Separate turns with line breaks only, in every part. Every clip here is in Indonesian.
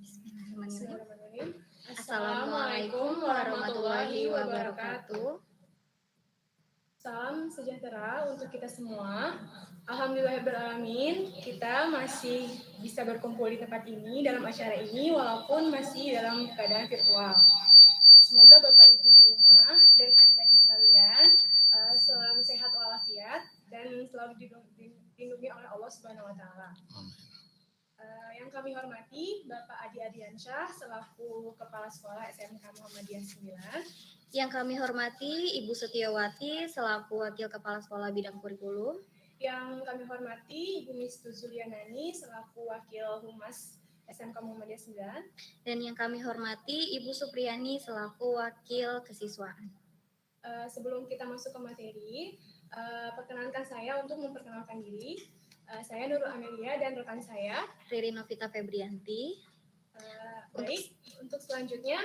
Bismillahirrahmanirrahim. Assalamualaikum warahmatullahi wabarakatuh. Salam sejahtera untuk kita semua. Alhamdulillahirrahmanirrahim, kita masih bisa berkumpul di tempat ini dalam acara ini walaupun masih dalam keadaan virtual. Semoga Bapak Ibu di rumah dan adik-adik sekalian selalu sehat walafiat dan selalu dilindungi oleh Allah Subhanahu wa taala. Yang kami hormati Bapak Adi Ardiansyah selaku Kepala Sekolah SMK Muhammadiyah 9.
Yang kami hormati Ibu Setiawati selaku Wakil Kepala Sekolah Bidang Kurikulum.
Yang kami hormati Ibu Mistu Zulianani selaku Wakil Humas SMK Muhammadiyah 9.
Dan yang kami hormati Ibu Supriyani selaku Wakil Kesiswaan.
Sebelum kita masuk ke materi, perkenankan saya untuk memperkenalkan diri. Saya Nurul Amelia dan rekan saya
Riri Novita Febrianti.
Baik, untuk selanjutnya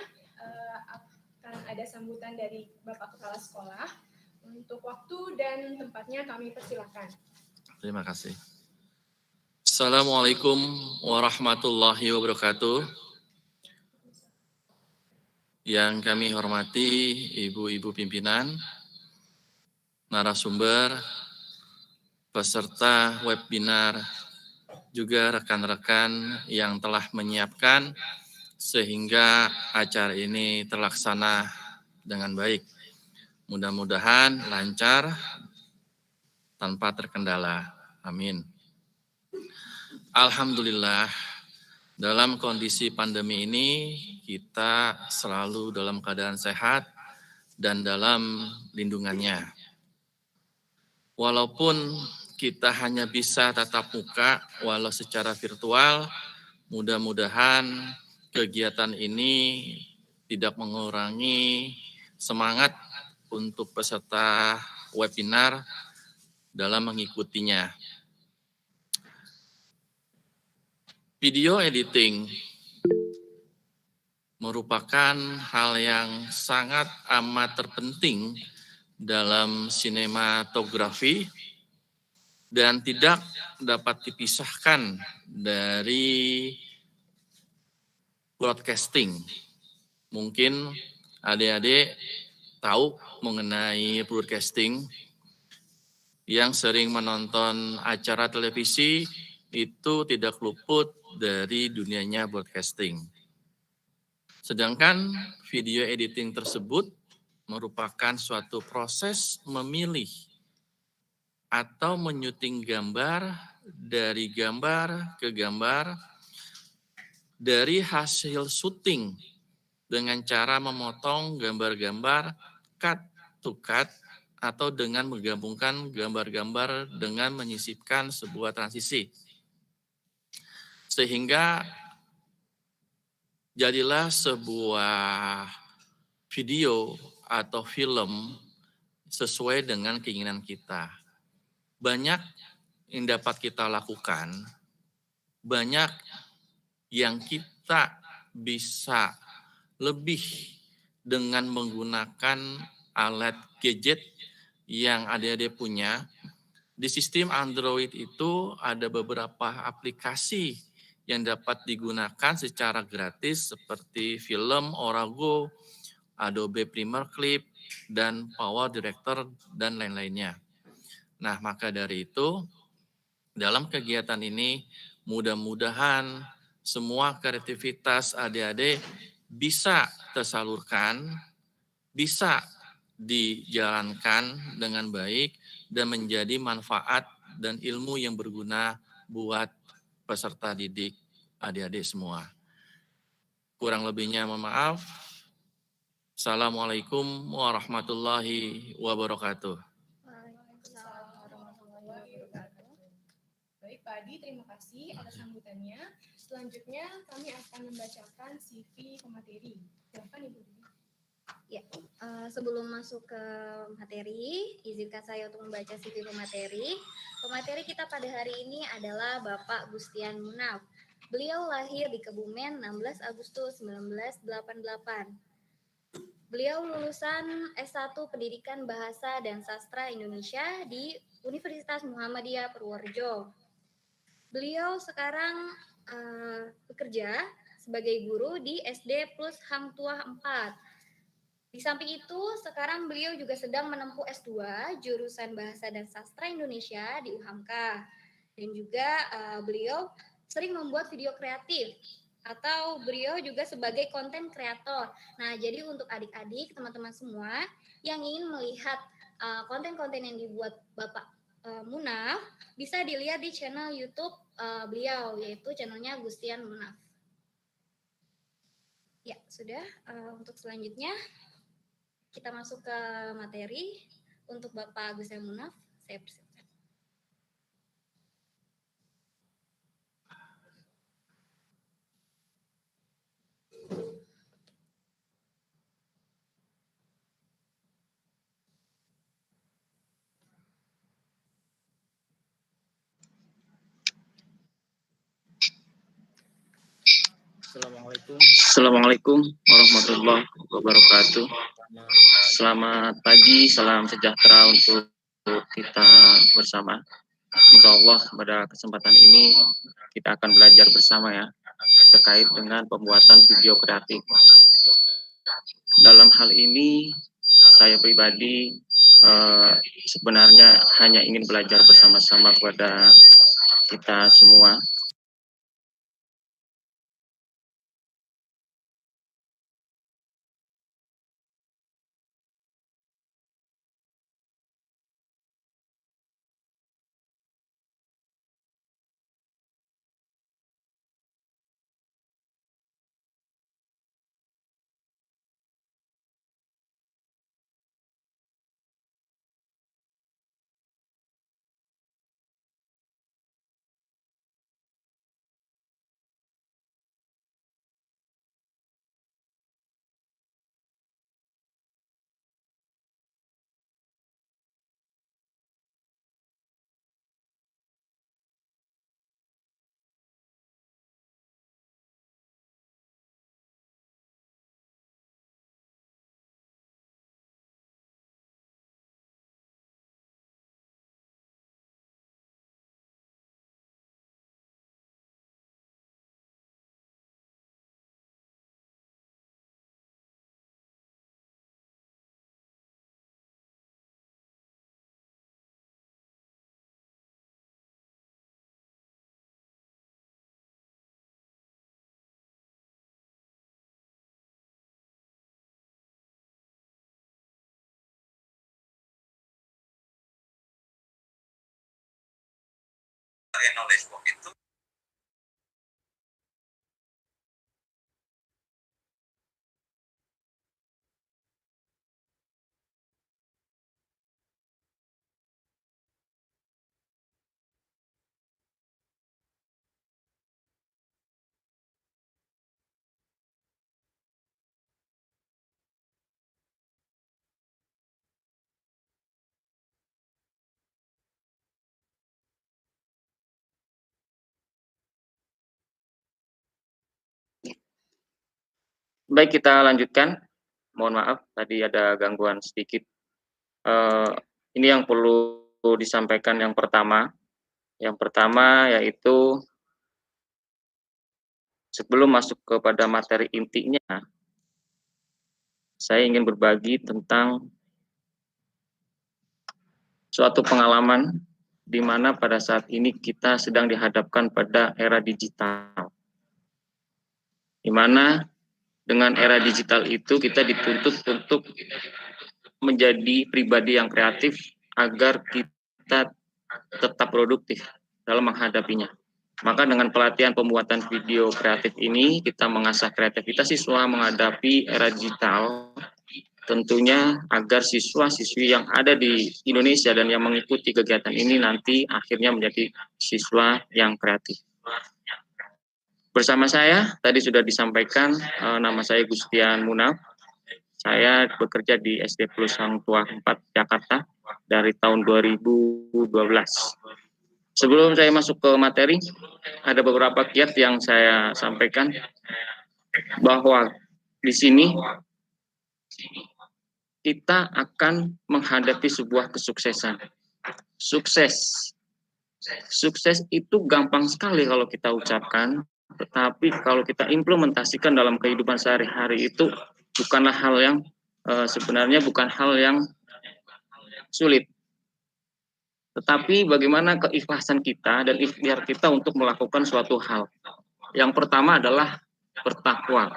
akan ada sambutan dari Bapak Kepala Sekolah. Untuk waktu dan tempatnya kami persilakan.
Terima kasih. Assalamualaikum warahmatullahi wabarakatuh. Yang kami hormati ibu-ibu pimpinan, narasumber, peserta webinar, juga rekan-rekan yang telah menyiapkan sehingga acara ini terlaksana dengan baik. Mudah-mudahan lancar tanpa terkendala. Amin. Alhamdulillah, dalam kondisi pandemi ini kita selalu dalam keadaan sehat dan dalam lindungannya. Walaupun kita hanya bisa tatap muka walau secara virtual, mudah-mudahan kegiatan ini tidak mengurangi semangat untuk peserta webinar dalam mengikutinya. Video editing merupakan hal yang sangat amat terpenting dalam sinematografi dan tidak dapat dipisahkan dari broadcasting. Mungkin adik-adik tahu mengenai broadcasting, yang sering menonton acara televisi itu tidak luput dari dunianya broadcasting. Sedangkan video editing tersebut merupakan suatu proses memilih atau menyuting gambar dari gambar ke gambar dari hasil syuting dengan cara memotong gambar-gambar cut to cut atau dengan menggabungkan gambar-gambar dengan menyisipkan sebuah transisi. Sehingga jadilah sebuah video atau film sesuai dengan keinginan kita. Banyak yang dapat kita lakukan, banyak yang kita bisa lebih dengan menggunakan alat gadget yang adik-adik punya. Di sistem Android itu ada beberapa aplikasi yang dapat digunakan secara gratis seperti film, Orago, Adobe Premiere Clip, dan Power Director, dan lain-lainnya. Nah, maka dari itu, dalam kegiatan ini, mudah-mudahan semua kreativitas adik-adik bisa tersalurkan, bisa dijalankan dengan baik, dan menjadi manfaat dan ilmu yang berguna buat peserta didik adik-adik semua. Kurang lebihnya mohon maaf. Assalamualaikum warahmatullahi wabarakatuh.
Baik Pak Adi, terima kasih atas sambutannya. Selanjutnya kami akan membacakan CV pemateri. Silakan Ibu.
Ya, sebelum masuk ke materi, izinkan saya untuk membaca CV pemateri. Pemateri kita pada hari ini adalah Bapak Gustian Munaf. Beliau lahir di Kebumen 16 Agustus 1988. Beliau lulusan S1 Pendidikan Bahasa dan Sastra Indonesia di Universitas Muhammadiyah Purworejo. Beliau sekarang bekerja sebagai guru di SD Plus Hang Tuah 4. Di samping itu, sekarang beliau juga sedang menempuh S2 jurusan Bahasa dan Sastra Indonesia di UHAMKA. Dan juga beliau sering membuat video kreatif atau beliau juga sebagai konten kreator. Nah, jadi untuk adik-adik, teman-teman semua yang ingin melihat konten-konten yang dibuat Bapak Munaf, bisa dilihat di channel YouTube beliau, yaitu channelnya Gustian Munaf. Ya, sudah. Untuk selanjutnya, kita masuk ke materi. Untuk Bapak Gustian Munaf, saya persilakan.
Assalamualaikum warahmatullahi wabarakatuh. Selamat pagi, salam sejahtera untuk kita bersama. Insya Allah pada kesempatan ini kita akan belajar bersama ya terkait dengan pembuatan video kreatif. Dalam hal ini saya pribadi sebenarnya hanya ingin belajar bersama-sama kepada kita semua.
knowledge work itu
Baik, kita lanjutkan. Mohon maaf, tadi ada gangguan sedikit. Ini yang perlu disampaikan yang pertama. Yang pertama yaitu sebelum masuk kepada materi intinya, saya ingin berbagi tentang suatu pengalaman di mana pada saat ini kita sedang dihadapkan pada era digital. Di mana dengan era digital itu kita dituntut untuk menjadi pribadi yang kreatif agar kita tetap produktif dalam menghadapinya. Maka dengan pelatihan pembuatan video kreatif ini, kita mengasah kreativitas siswa menghadapi era digital, tentunya agar siswa-siswi yang ada di Indonesia dan yang mengikuti kegiatan ini nanti akhirnya menjadi siswa yang kreatif. Bersama saya, tadi sudah disampaikan, nama saya Gustian Munaf. Saya bekerja di SD Plus Hang Tuah 4 Jakarta dari tahun 2012. Sebelum saya masuk ke materi, ada beberapa kiat yang saya sampaikan bahwa di sini kita akan menghadapi sebuah kesuksesan. Sukses itu gampang sekali kalau kita ucapkan, tetapi kalau kita implementasikan dalam kehidupan sehari-hari itu bukanlah hal yang sebenarnya bukan hal yang sulit. Tetapi bagaimana keikhlasan kita dan ikhtiar kita untuk melakukan suatu hal. Yang pertama adalah bertakwa.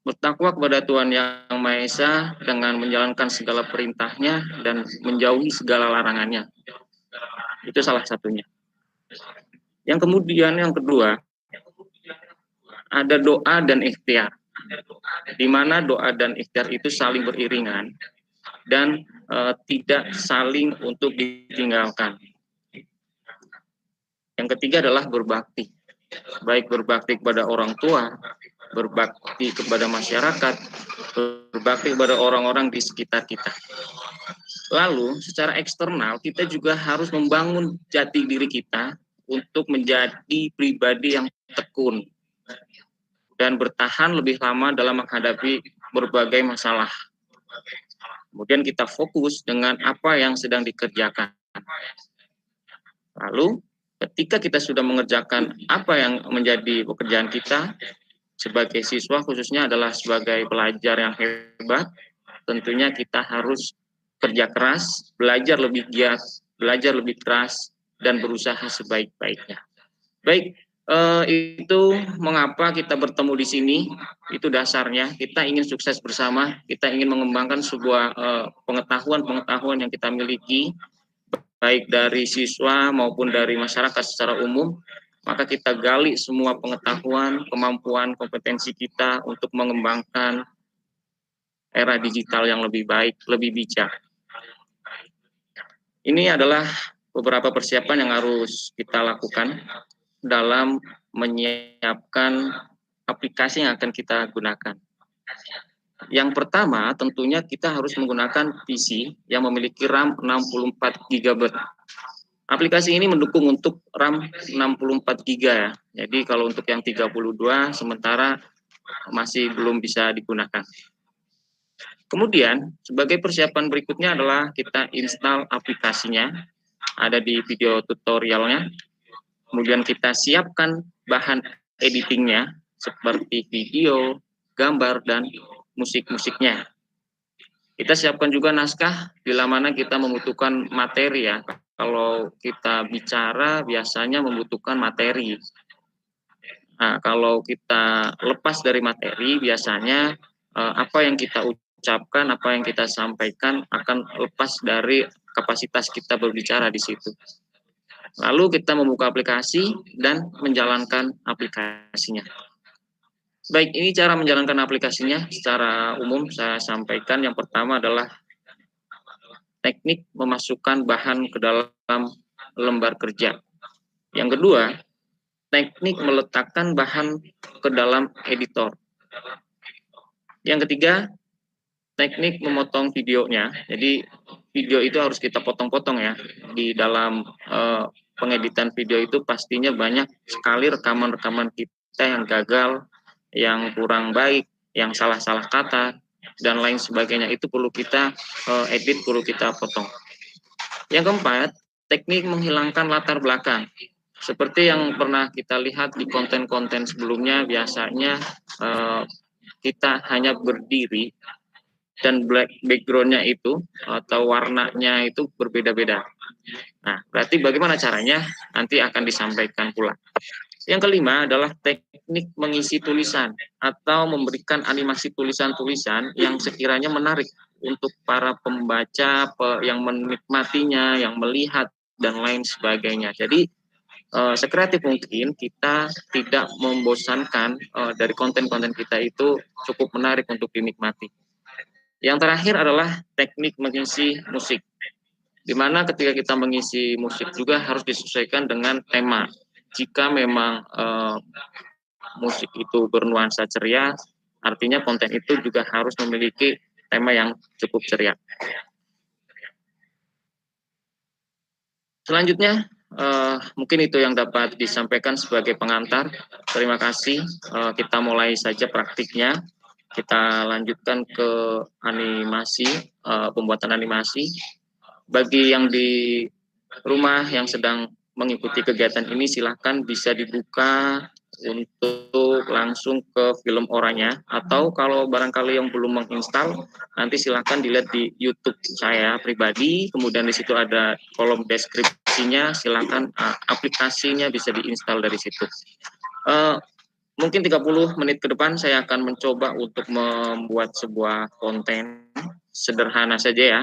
Bertakwa kepada Tuhan Yang Maha Esa dengan menjalankan segala perintahnya dan menjauhi segala larangannya. Itu salah satunya. Yang kemudian yang kedua, ada doa dan ikhtiar. Di mana doa dan ikhtiar itu saling beriringan dan tidak saling untuk ditinggalkan. Yang ketiga adalah berbakti. Baik berbakti kepada orang tua, berbakti kepada masyarakat, berbakti kepada orang-orang di sekitar kita. Lalu secara eksternal kita juga harus membangun jati diri kita untuk menjadi pribadi yang tekun dan bertahan lebih lama dalam menghadapi berbagai masalah. Kemudian kita fokus dengan apa yang sedang dikerjakan. Lalu ketika kita sudah mengerjakan apa yang menjadi pekerjaan kita sebagai siswa, khususnya adalah sebagai pelajar yang hebat, tentunya kita harus kerja keras, belajar lebih giat, belajar lebih keras, dan berusaha sebaik-baiknya. Baik, itu mengapa kita bertemu di sini, itu dasarnya. Kita ingin sukses bersama, kita ingin mengembangkan sebuah pengetahuan-pengetahuan yang kita miliki, baik dari siswa maupun dari masyarakat secara umum. Maka kita gali semua pengetahuan, kemampuan, kompetensi kita untuk mengembangkan era digital yang lebih baik, lebih bijak. Ini adalah beberapa persiapan yang harus kita lakukan dalam menyiapkan aplikasi yang akan kita gunakan. Yang pertama, tentunya kita harus menggunakan PC yang memiliki RAM 64 GB. Aplikasi ini mendukung untuk RAM 64 GB ya. Jadi kalau untuk yang 32 sementara masih belum bisa digunakan. Kemudian sebagai persiapan berikutnya adalah kita install aplikasinya. Ada di video tutorialnya. Kemudian kita siapkan bahan editingnya seperti video, gambar, dan musik-musiknya. Kita siapkan juga naskah bila mana kita membutuhkan materi ya. Kalau kita bicara biasanya membutuhkan materi. Nah, kalau kita lepas dari materi biasanya apa yang kita ucapkan, apa yang kita sampaikan akan lepas dari kapasitas kita berbicara di situ. Lalu kita membuka aplikasi dan menjalankan aplikasinya. Baik, ini cara menjalankan aplikasinya secara umum saya sampaikan. Yang pertama adalah teknik memasukkan bahan ke dalam lembar kerja. Yang kedua, teknik meletakkan bahan ke dalam editor. Yang ketiga, teknik memotong videonya. Jadi video itu harus kita potong-potong ya. Di dalam pengeditan video itu pastinya banyak sekali rekaman-rekaman kita yang gagal, yang kurang baik, yang salah-salah kata, dan lain sebagainya. Itu perlu kita edit, perlu kita potong. Yang keempat, teknik menghilangkan latar belakang. Seperti yang pernah kita lihat di konten-konten sebelumnya, biasanya kita hanya berdiri dan background-nya itu atau warnanya itu berbeda-beda. Nah, berarti bagaimana caranya? Nanti akan disampaikan pula. Yang kelima adalah teknik mengisi tulisan atau memberikan animasi tulisan-tulisan yang sekiranya menarik untuk para pembaca yang menikmatinya, yang melihat, dan lain sebagainya. Jadi, sekreatif mungkin kita tidak membosankan dari konten-konten kita itu cukup menarik untuk dinikmati. Yang terakhir adalah teknik mengisi musik, di mana ketika kita mengisi musik juga harus disesuaikan dengan tema. Jika memang musik itu bernuansa ceria, artinya konten itu juga harus memiliki tema yang cukup ceria. Selanjutnya, mungkin itu yang dapat disampaikan sebagai pengantar. Terima kasih. Kita mulai saja praktiknya. Kita lanjutkan ke animasi, pembuatan animasi. Bagi yang di rumah yang sedang mengikuti kegiatan ini, silahkan bisa dibuka untuk langsung ke film oranya, atau kalau barangkali yang belum menginstal, nanti silahkan dilihat di YouTube saya pribadi, kemudian di situ ada kolom deskripsinya, silahkan aplikasinya bisa diinstal dari situ. Mungkin 30 menit ke depan saya akan mencoba untuk membuat sebuah konten sederhana saja ya,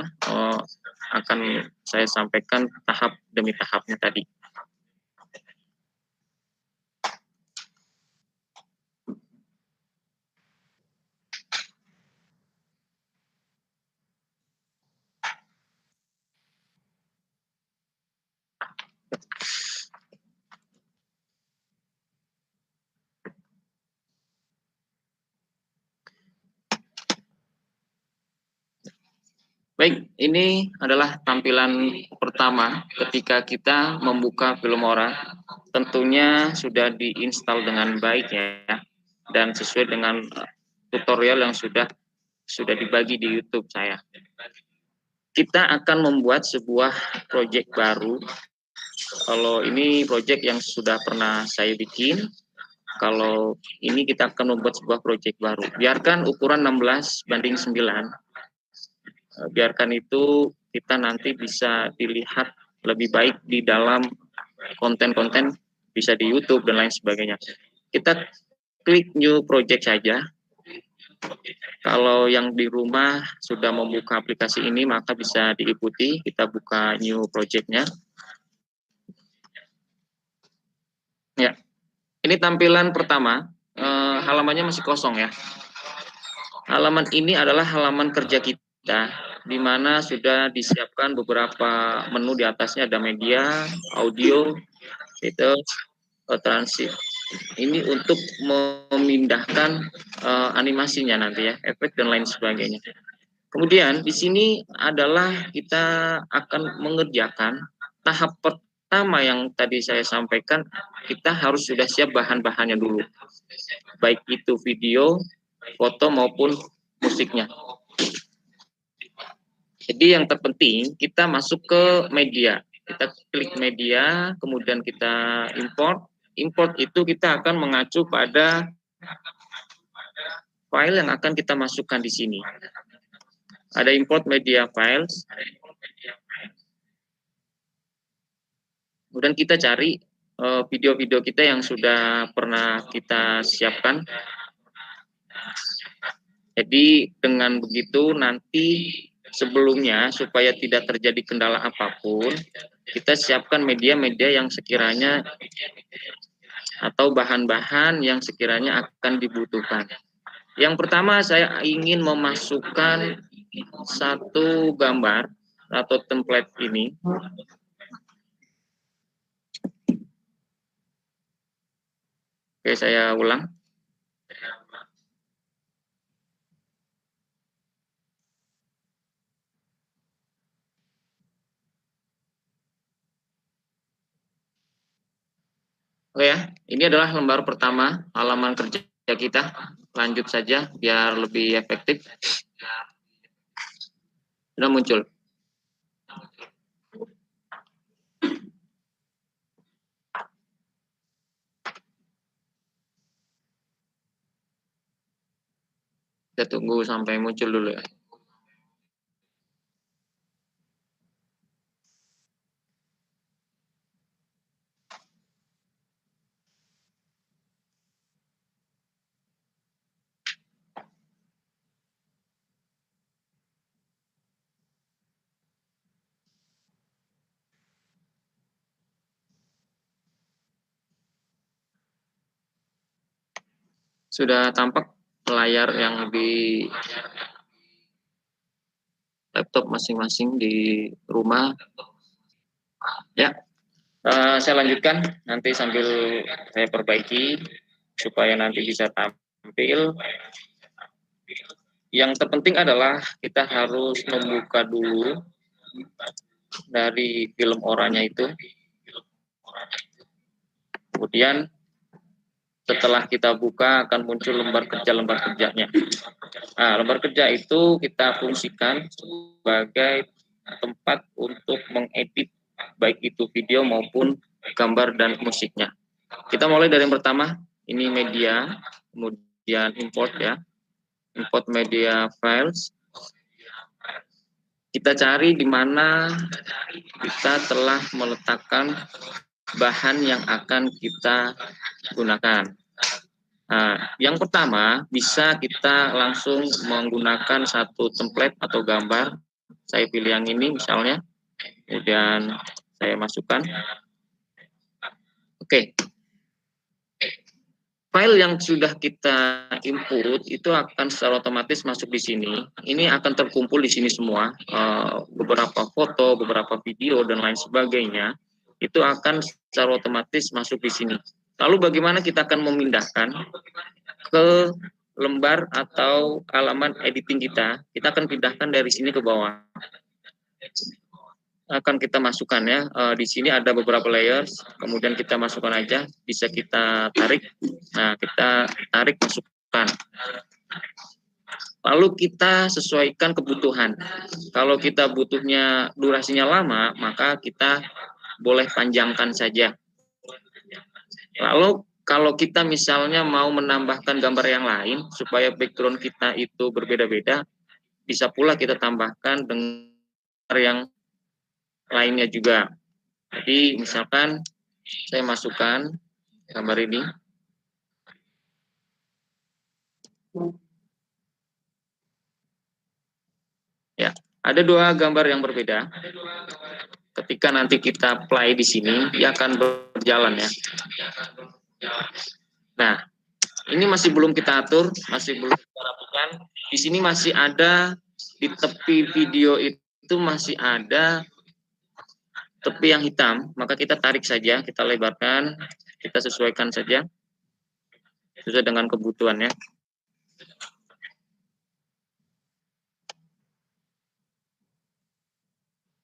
akan saya sampaikan tahap demi tahapnya tadi. Baik, ini adalah tampilan pertama ketika kita membuka Filmora. Tentunya sudah diinstal dengan baik ya, dan sesuai dengan tutorial yang sudah dibagi di YouTube saya. Kita akan membuat sebuah proyek baru. Kalau ini proyek yang sudah pernah saya bikin, kalau ini kita akan membuat sebuah proyek baru. Biarkan ukuran 16:9. Biarkan itu kita nanti bisa dilihat lebih baik di dalam konten-konten, bisa di YouTube dan lain sebagainya. Kita klik new project saja. Kalau yang di rumah sudah membuka aplikasi ini, maka bisa diikuti. Kita buka new project-nya. Ya, ini tampilan pertama. Halamannya masih kosong ya. Halaman ini adalah halaman kerja kita, di mana sudah disiapkan beberapa menu. Di atasnya ada media, audio, itu transit. Ini untuk memindahkan animasinya nanti ya, efek dan lain sebagainya. Kemudian di sini adalah kita akan mengerjakan tahap pertama yang tadi saya sampaikan. Kita harus sudah siap bahan-bahannya dulu, baik itu video, foto maupun musiknya. Jadi yang terpenting kita masuk ke media, kita klik media, kemudian kita import. Import itu kita akan mengacu pada file yang akan kita masukkan di sini. Ada import media files. Kemudian kita cari video-video kita yang sudah pernah kita siapkan. Jadi dengan begitu nanti sebelumnya, supaya tidak terjadi kendala apapun, kita siapkan media-media yang sekiranya atau bahan-bahan yang sekiranya akan dibutuhkan. Yang pertama, saya ingin memasukkan satu gambar atau template ini. Oke, saya ulang. Oke ya, ini adalah lembar pertama halaman kerja kita. Lanjut saja biar lebih efektif. Sudah muncul. Kita tunggu sampai muncul dulu ya. Sudah tampak layar yang di laptop masing-masing di rumah. Ya, saya lanjutkan nanti sambil saya perbaiki supaya nanti bisa tampil. Yang terpenting adalah kita harus membuka dulu dari film oranya itu. Kemudian setelah kita buka akan muncul lembar kerjanya. Nah, lembar kerja itu kita fungsikan sebagai tempat untuk mengedit baik itu video maupun gambar dan musiknya. Kita mulai dari yang pertama, ini media, kemudian import ya, import media files. Kita cari di mana kita telah meletakkan bahan yang akan kita gunakan. Nah, yang pertama bisa kita langsung menggunakan satu template atau gambar. Saya pilih yang ini misalnya, kemudian saya masukkan. Oke, file yang sudah kita input itu akan secara otomatis masuk di sini. Ini akan terkumpul di sini semua, beberapa foto, beberapa video dan lain sebagainya. Itu akan secara otomatis masuk di sini. Lalu bagaimana kita akan memindahkan ke lembar atau halaman editing kita? Kita akan pindahkan dari sini ke bawah. Akan kita masukkan ya, di sini ada beberapa layers, kemudian kita masukkan aja, bisa kita tarik. Nah, kita tarik, masukkan. Lalu kita sesuaikan kebutuhan. Kalau kita butuhnya durasinya lama, maka kita boleh panjangkan saja. Lalu kalau kita misalnya mau menambahkan gambar yang lain supaya background kita itu berbeda-beda, bisa pula kita tambahkan dengan yang lainnya juga. Jadi misalkan saya masukkan gambar ini. Ya, ada dua gambar yang berbeda. Ketika nanti kita play di sini, dia akan berjalan ya. Nah, ini masih belum kita atur, masih belum kita rapikan. Di sini masih ada, di tepi video itu masih ada tepi yang hitam, maka kita tarik saja, kita lebarkan, kita sesuaikan saja, sesuai dengan kebutuhannya.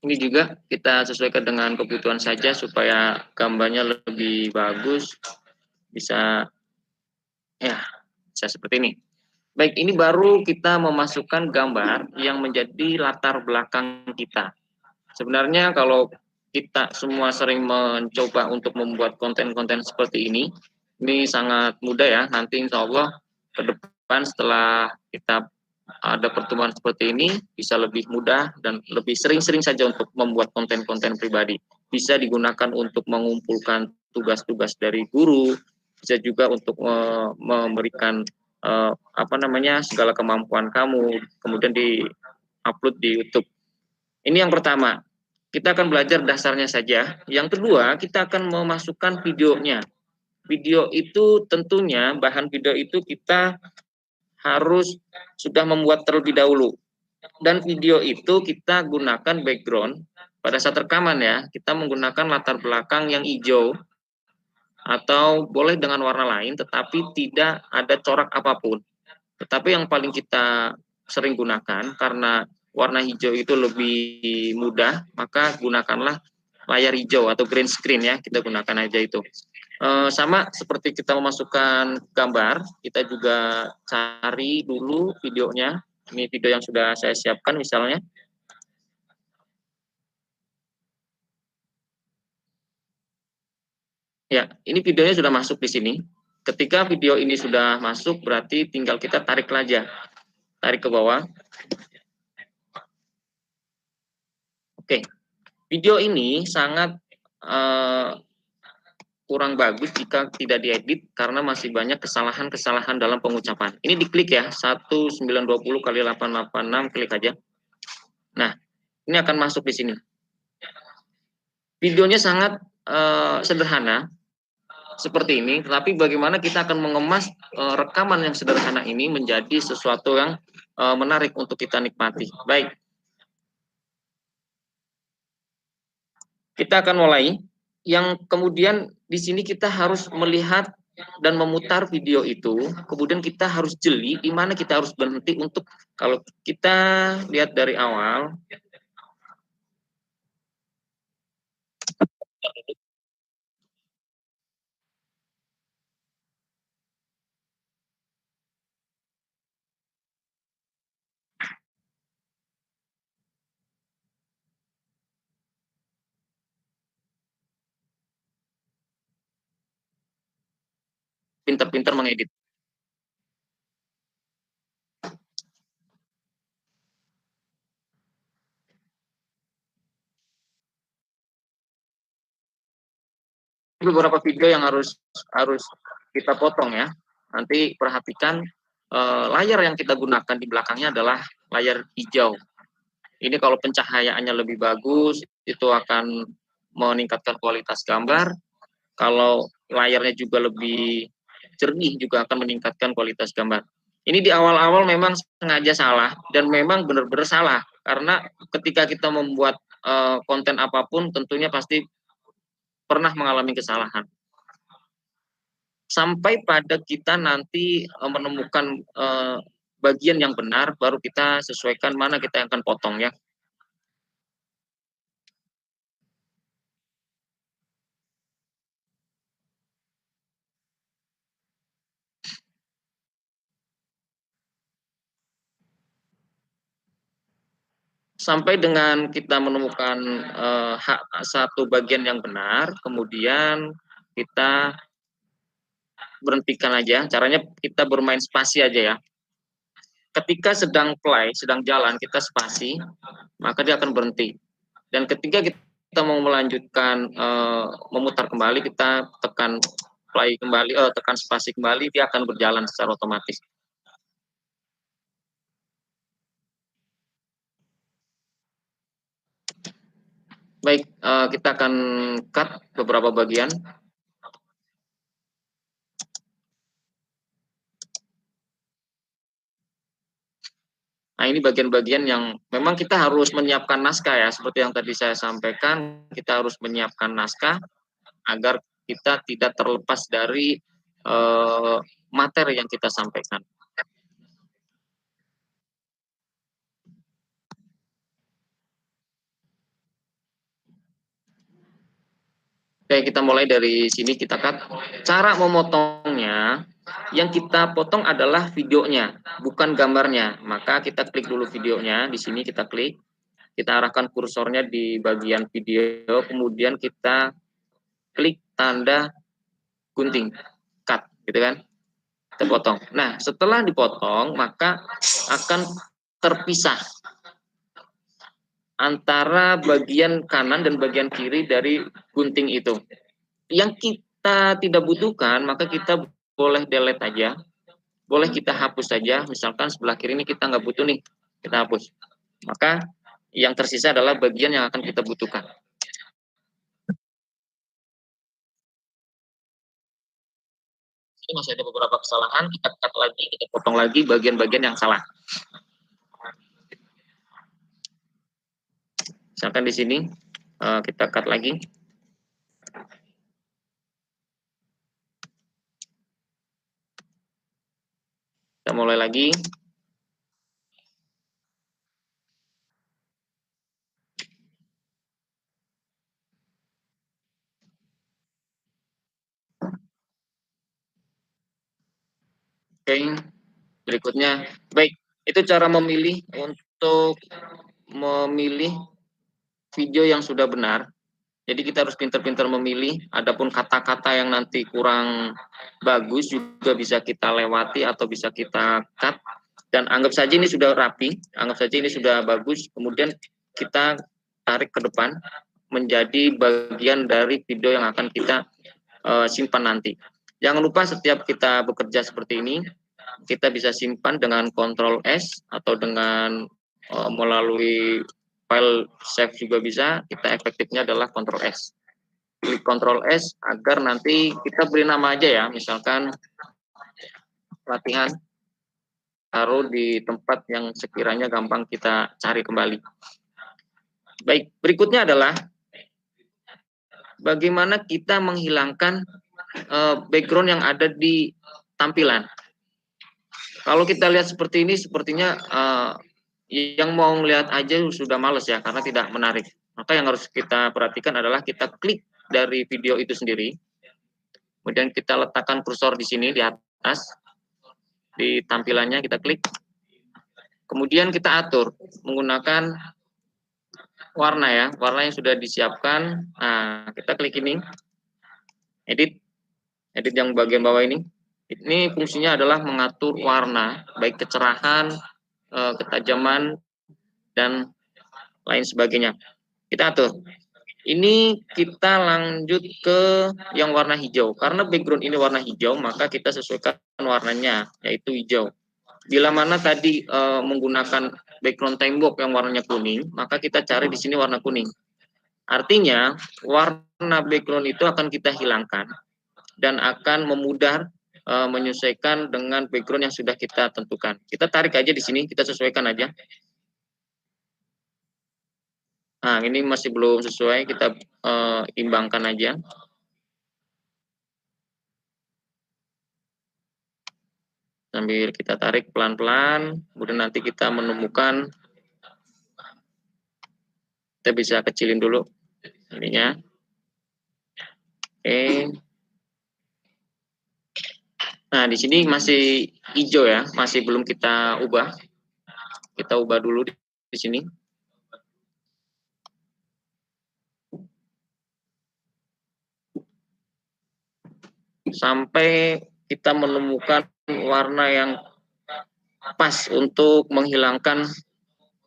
Ini juga kita sesuaikan dengan kebutuhan saja supaya gambarnya lebih bagus, bisa ya, bisa seperti ini. Baik, ini baru kita memasukkan gambar yang menjadi latar belakang kita. Sebenarnya kalau kita semua sering mencoba untuk membuat konten-konten seperti ini sangat mudah ya. Nanti insya Allah ke depan setelah kita ada pertemuan seperti ini, bisa lebih mudah dan lebih sering-sering saja untuk membuat konten-konten pribadi. Bisa digunakan untuk mengumpulkan tugas-tugas dari guru, bisa juga untuk memberikan segala kemampuan kamu, kemudian di-upload di YouTube. Ini yang pertama, kita akan belajar dasarnya saja. Yang kedua, kita akan memasukkan videonya. Video itu tentunya, bahan video itu kita harus sudah membuat terlebih dahulu. Dan video itu kita gunakan background, pada saat rekaman ya, kita menggunakan latar belakang yang hijau, atau boleh dengan warna lain, tetapi tidak ada corak apapun. Tetapi yang paling kita sering gunakan, karena warna hijau itu lebih mudah, maka gunakanlah layar hijau atau green screen ya, kita gunakan aja itu. Sama seperti kita memasukkan gambar, kita juga cari dulu videonya. Ini video yang sudah saya siapkan misalnya. Ya, ini videonya sudah masuk di sini. Ketika video ini sudah masuk, berarti tinggal kita tarik aja. Tarik ke bawah. Oke, video ini sangat kurang bagus jika tidak diedit karena masih banyak kesalahan-kesalahan dalam pengucapan. Ini diklik ya, 1920 kali 886, klik aja. Nah, ini akan masuk di sini. Videonya sangat sederhana, seperti ini, tetapi bagaimana kita akan mengemas rekaman yang sederhana ini menjadi sesuatu yang menarik untuk kita nikmati. Baik, kita akan mulai. Yang kemudian di sini kita harus melihat dan memutar video itu, kemudian kita harus jeli di mana kita harus berhenti untuk, kalau kita lihat dari awal, pintar-pintar mengedit. Beberapa video yang harus kita potong ya. Nanti perhatikan layar yang kita gunakan di belakangnya adalah layar hijau. Ini kalau pencahayaannya lebih bagus, itu akan meningkatkan kualitas gambar. Kalau layarnya juga lebih jernih, juga akan meningkatkan kualitas gambar. Ini di awal-awal memang sengaja salah, dan memang benar-benar salah. Karena ketika kita membuat konten apapun, tentunya pasti pernah mengalami kesalahan. Sampai pada kita nanti menemukan bagian yang benar, baru kita sesuaikan mana kita yang akan potong ya. Sampai dengan kita menemukan satu bagian yang benar, kemudian kita berhentikan aja. Caranya kita bermain spasi aja ya. Ketika sedang play, sedang jalan, kita spasi, maka dia akan berhenti. Dan ketika kita mau melanjutkan memutar kembali, kita tekan play kembali, tekan spasi kembali, dia akan berjalan secara otomatis. Baik, kita akan cut beberapa bagian. Nah, ini bagian-bagian yang memang kita harus menyiapkan naskah ya, seperti yang tadi saya sampaikan, kita harus menyiapkan naskah agar kita tidak terlepas dari materi yang kita sampaikan. Oke, kita mulai dari sini, kita cut. Cara memotongnya, yang kita potong adalah videonya, bukan gambarnya. Maka kita klik dulu videonya, di sini kita klik. Kita arahkan kursornya di bagian video, kemudian kita klik tanda gunting, cut, gitu kan. Kita potong. Nah, setelah dipotong, maka akan terpisah antara bagian kanan dan bagian kiri dari gunting itu. Yang kita tidak butuhkan, maka kita boleh delete aja, boleh kita hapus saja. Misalkan sebelah kiri ini kita nggak butuh nih, kita hapus. Maka yang tersisa adalah bagian yang akan kita butuhkan. Ini masih ada beberapa kesalahan, kita cut lagi, kita potong lagi bagian-bagian yang salah. Misalkan di sini kita cut lagi. Kita mulai lagi. Oke, berikutnya. Baik, itu cara memilih untuk memilih video yang sudah benar. Jadi kita harus pintar-pintar memilih. Adapun kata-kata yang nanti kurang bagus juga bisa kita lewati atau bisa kita cut. Dan anggap saja ini sudah rapi, anggap saja ini sudah bagus. Kemudian kita tarik ke depan menjadi bagian dari video yang akan kita simpan nanti. Jangan lupa setiap kita bekerja seperti ini, kita bisa simpan dengan Ctrl S atau dengan melalui file save juga bisa. Kita efektifnya adalah Ctrl S. Klik Ctrl S agar nanti kita beri nama aja ya, misalkan latihan, taruh di tempat yang sekiranya gampang kita cari kembali. Baik, berikutnya adalah bagaimana kita menghilangkan background yang ada di tampilan. Kalau kita lihat seperti ini, sepertinya yang mau ngelihat aja sudah males ya, karena tidak menarik. Maka yang harus kita perhatikan adalah kita klik dari video itu sendiri, kemudian kita letakkan kursor di sini di atas, di tampilannya kita klik, kemudian kita atur menggunakan warna ya, warna yang sudah disiapkan. Nah, kita klik ini, edit yang bagian bawah ini, Ini fungsinya adalah mengatur warna, baik kecerahan, ketajaman, dan lain sebagainya. Kita atur. Ini kita lanjut ke yang warna hijau. Karena background ini warna hijau, maka kita sesuaikan warnanya, yaitu hijau. Bila mana tadi menggunakan background tembok yang warnanya kuning, maka kita cari di sini warna kuning. Artinya, warna background itu akan kita hilangkan dan akan memudar menyesuaikan dengan background yang sudah kita tentukan. Kita tarik aja di sini, kita sesuaikan aja. Nah, ini masih belum sesuai, kita imbangkan aja. Sambil kita tarik pelan-pelan, kemudian nanti kita menemukan, kita bisa kecilin dulu ininya. Oke. Nah, di sini masih hijau ya, masih belum kita ubah. Kita ubah dulu di sini. Sampai kita menemukan warna yang pas untuk menghilangkan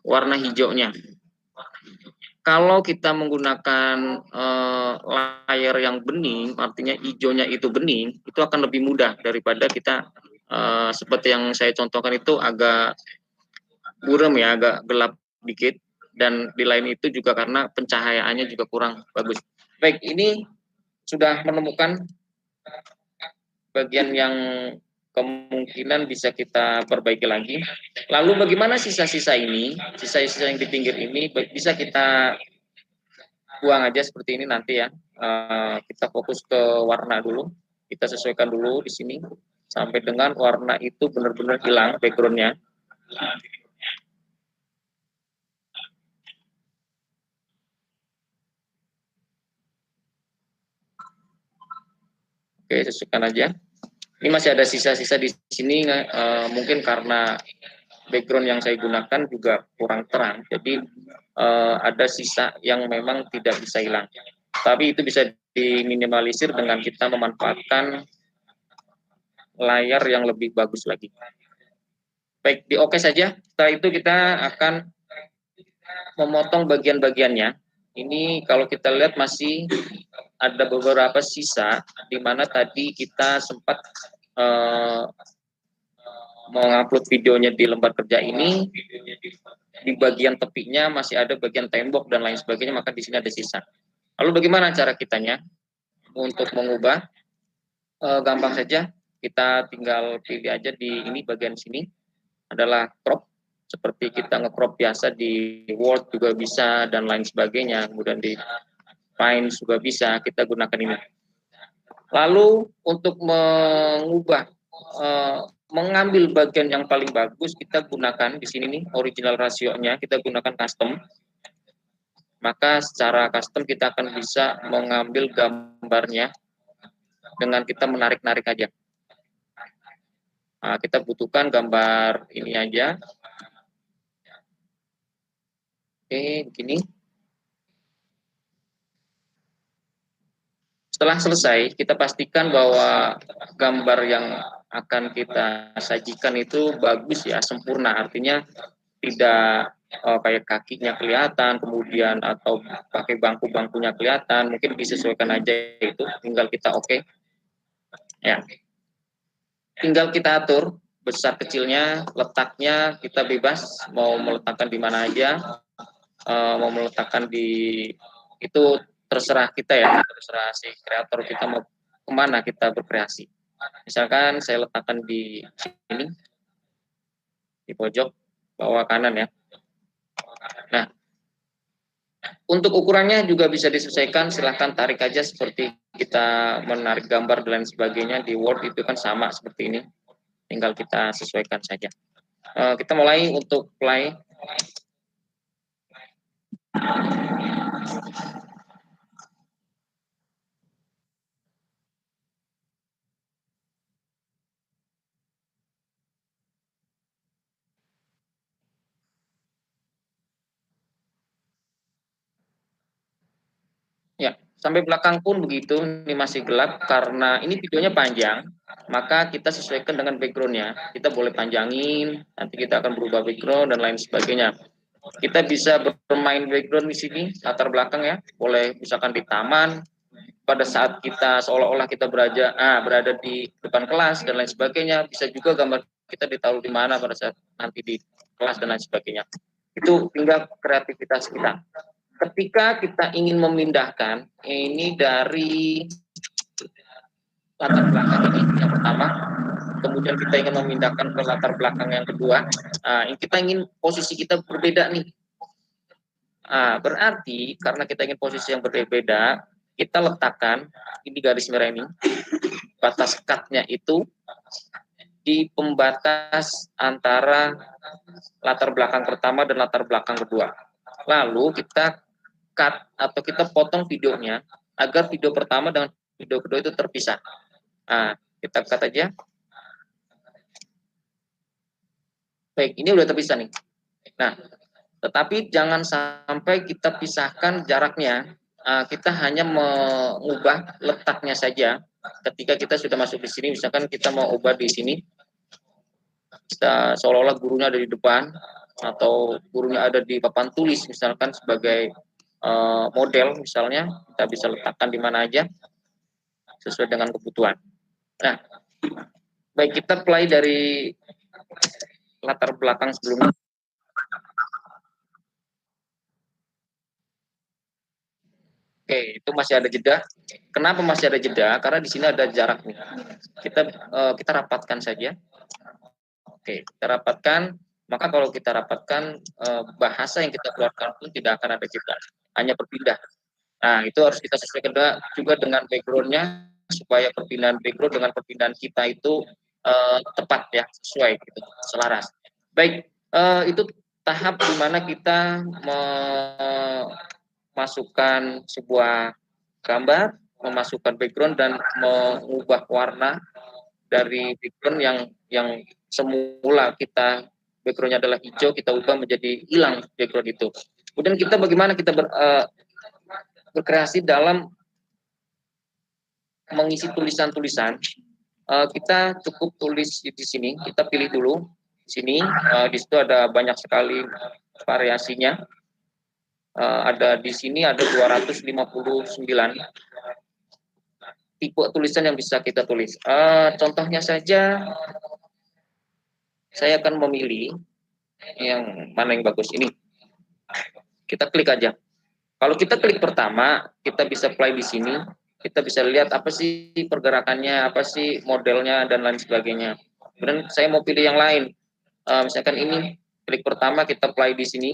warna hijaunya. Kalau kita menggunakan layar yang bening, artinya hijaunya itu bening, itu akan lebih mudah daripada kita seperti yang saya contohkan itu agak buram ya, agak gelap dikit, dan di lain itu juga karena pencahayaannya juga kurang bagus. Baik, ini sudah menemukan bagian yang kemungkinan bisa kita perbaiki lagi. Lalu bagaimana sisa-sisa ini, sisa-sisa yang di pinggir ini bisa kita buang aja seperti ini nanti ya. Kita fokus ke warna dulu, kita sesuaikan dulu di sini sampai dengan warna itu benar-benar hilang backgroundnya. Oke, sesuaikan aja. Ini masih ada sisa-sisa di sini, mungkin karena background yang saya gunakan juga kurang terang, jadi ada sisa yang memang tidak bisa hilang. Tapi itu bisa diminimalisir dengan kita memanfaatkan layar yang lebih bagus lagi. Baik, di oke saja. Setelah itu kita akan memotong bagian-bagiannya. Ini kalau kita lihat masih ada beberapa sisa di mana tadi kita sempat mengupload videonya di lembar kerja ini, di bagian tepinya masih ada bagian tembok dan lain sebagainya, maka di sini ada sisa. Lalu bagaimana cara kitanya untuk mengubah? Gampang saja, kita tinggal pilih aja di ini bagian sini adalah crop, seperti kita nge-crop biasa di Word juga bisa dan lain sebagainya, kemudian di Paint juga bisa, kita gunakan ini. Lalu untuk mengubah mengambil bagian yang paling bagus, kita gunakan di sini nih original rasionya, kita gunakan custom. Maka secara custom kita akan bisa mengambil gambarnya dengan kita menarik-narik aja. Nah, kita butuhkan gambar ini aja. Oke, begini. Setelah selesai, kita pastikan bahwa gambar yang akan kita sajikan itu bagus ya, sempurna. Artinya tidak kayak kakinya kelihatan, kemudian atau pakai bangku-bangkunya kelihatan. Mungkin disesuaikan aja itu, tinggal kita oke. Ya, tinggal kita atur besar kecilnya, letaknya kita bebas. Mau meletakkan di mana aja, mau meletakkan di itu terserah kita ya, terserah si kreator kita mau kemana kita berkreasi. Misalkan saya letakkan di sini, di pojok bawah kanan ya. Nah, untuk ukurannya juga bisa disesuaikan, silahkan tarik aja seperti kita menarik gambar dan lain sebagainya di Word itu kan sama seperti ini, tinggal kita sesuaikan saja. Kita mulai untuk play. Ya, Sampai belakang pun begitu, ini masih gelap karena ini videonya panjang, maka kita sesuaikan dengan backgroundnya. Kita boleh panjangin, nanti kita akan berubah background dan lain sebagainya. Kita bisa bermain background di sini, latar belakang ya, boleh misalkan di taman, pada saat kita seolah-olah kita berada di depan kelas dan lain sebagainya. Bisa juga gambar kita ditaruh di mana pada saat nanti di kelas dan lain sebagainya. Itu tinggal kreativitas kita. Ketika kita ingin memindahkan ini dari latar belakang ini yang pertama, kemudian kita ingin memindahkan ke latar belakang yang kedua, kita ingin posisi kita berbeda nih. Berarti karena kita ingin posisi yang berbeda, kita letakkan ini garis merah ini, batas cutnya itu di pembatas antara latar belakang pertama dan latar belakang kedua. Lalu kita cut atau kita potong videonya agar video pertama dengan video kedua itu terpisah. Kita cut aja. Baik, ini udah terpisah nih. Nah, tetapi jangan sampai kita pisahkan jaraknya. Kita hanya mengubah letaknya saja. Ketika kita sudah masuk di sini, misalkan kita mau ubah di sini, kita seolah-olah gurunya ada di depan atau gurunya ada di papan tulis, misalkan sebagai model, misalnya kita bisa letakkan di mana aja sesuai dengan kebutuhan. Nah, baik, kita play dari latar belakang sebelumnya. Oke, itu masih ada jeda. Kenapa masih ada jeda? Karena di sini ada jaraknya. Kita rapatkan saja. Oke, kita rapatkan. Maka kalau kita rapatkan, bahasa yang kita keluarkan pun tidak akan ada jeda, hanya berpindah. Nah, itu harus kita sesuaikan juga dengan background-nya supaya perpindahan background dengan perpindahan kita itu tepat ya, sesuai gitu, selaras. Baik, itu tahap di mana kita memasukkan sebuah gambar, memasukkan background dan mengubah warna dari background yang semula kita backgroundnya adalah hijau, kita ubah menjadi hilang background itu. Kemudian kita bagaimana kita berkreasi dalam mengisi tulisan-tulisan. Kita cukup tulis di sini, kita pilih dulu di sini. Di situ ada banyak sekali variasinya. Ada di sini ada 259 tipe tulisan yang bisa kita tulis. Contohnya saja, saya akan memilih yang mana yang bagus ini. Kita klik aja. Kalau kita klik pertama, kita bisa play di sini. Kita bisa lihat apa sih pergerakannya, apa sih modelnya dan lain sebagainya. Kemudian saya mau pilih yang lain. Misalkan ini, klik pertama kita play di sini.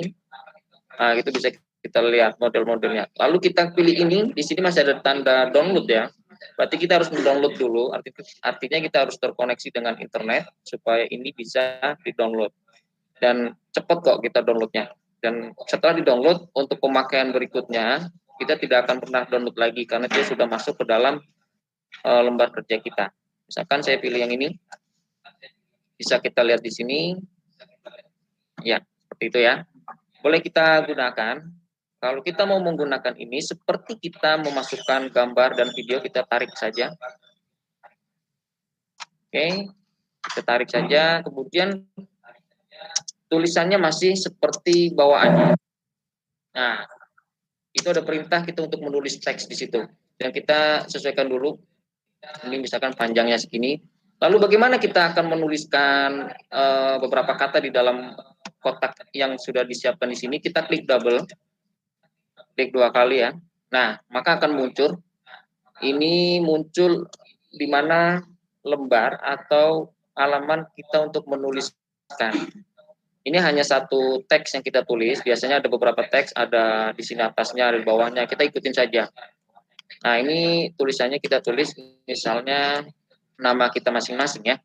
Itu bisa kita lihat model-modelnya. Lalu kita pilih ini, di sini masih ada tanda download ya. Berarti kita harus mendownload dulu, artinya kita harus terkoneksi dengan internet supaya ini bisa di-download. Dan cepat kok kita downloadnya. Dan setelah di-download, untuk pemakaian berikutnya, kita tidak akan pernah download lagi karena dia sudah masuk ke dalam lembar kerja kita. Misalkan saya pilih yang ini, bisa kita lihat di sini. Ya, seperti itu ya. Boleh kita gunakan. Kalau kita mau menggunakan ini, seperti kita memasukkan gambar dan video, kita tarik saja. Oke, kita tarik saja. Kemudian tulisannya masih seperti bawaannya. Nah, itu ada perintah kita untuk menulis teks di situ. Dan kita sesuaikan dulu. Ini misalkan panjangnya segini. Lalu bagaimana kita akan menuliskan beberapa kata di dalam kotak yang sudah disiapkan di sini? Kita klik double. Klik 2 kali ya. Nah, maka akan muncul. Ini muncul di mana lembar atau halaman kita untuk menuliskan. Ini hanya satu teks yang kita tulis. Biasanya ada beberapa teks, ada di sini atasnya, ada di bawahnya. Kita ikutin saja. Nah, ini tulisannya kita tulis misalnya nama kita masing-masing ya.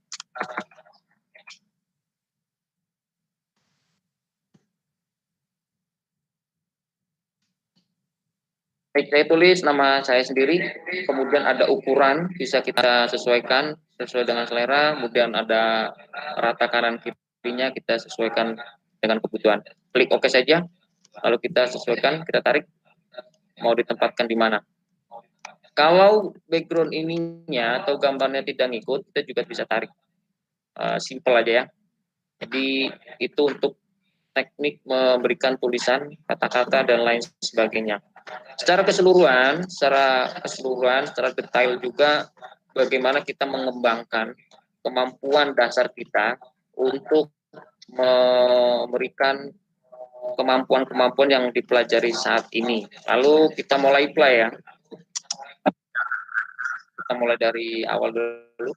Baik, saya tulis nama saya sendiri, kemudian ada ukuran, bisa kita sesuaikan sesuai dengan selera, kemudian ada rata kanan kirinya, kita sesuaikan dengan kebutuhan. Klik OK saja, lalu kita sesuaikan, kita tarik, mau ditempatkan di mana. Kalau background ininya atau gambarnya tidak ngikut, kita juga bisa tarik. Simple aja ya. Jadi itu untuk teknik memberikan tulisan, kata-kata dan lain sebagainya. Secara keseluruhan, secara detail juga bagaimana kita mengembangkan kemampuan dasar kita untuk memberikan kemampuan-kemampuan yang dipelajari saat ini. Lalu kita mulai play ya. Kita mulai dari awal dulu.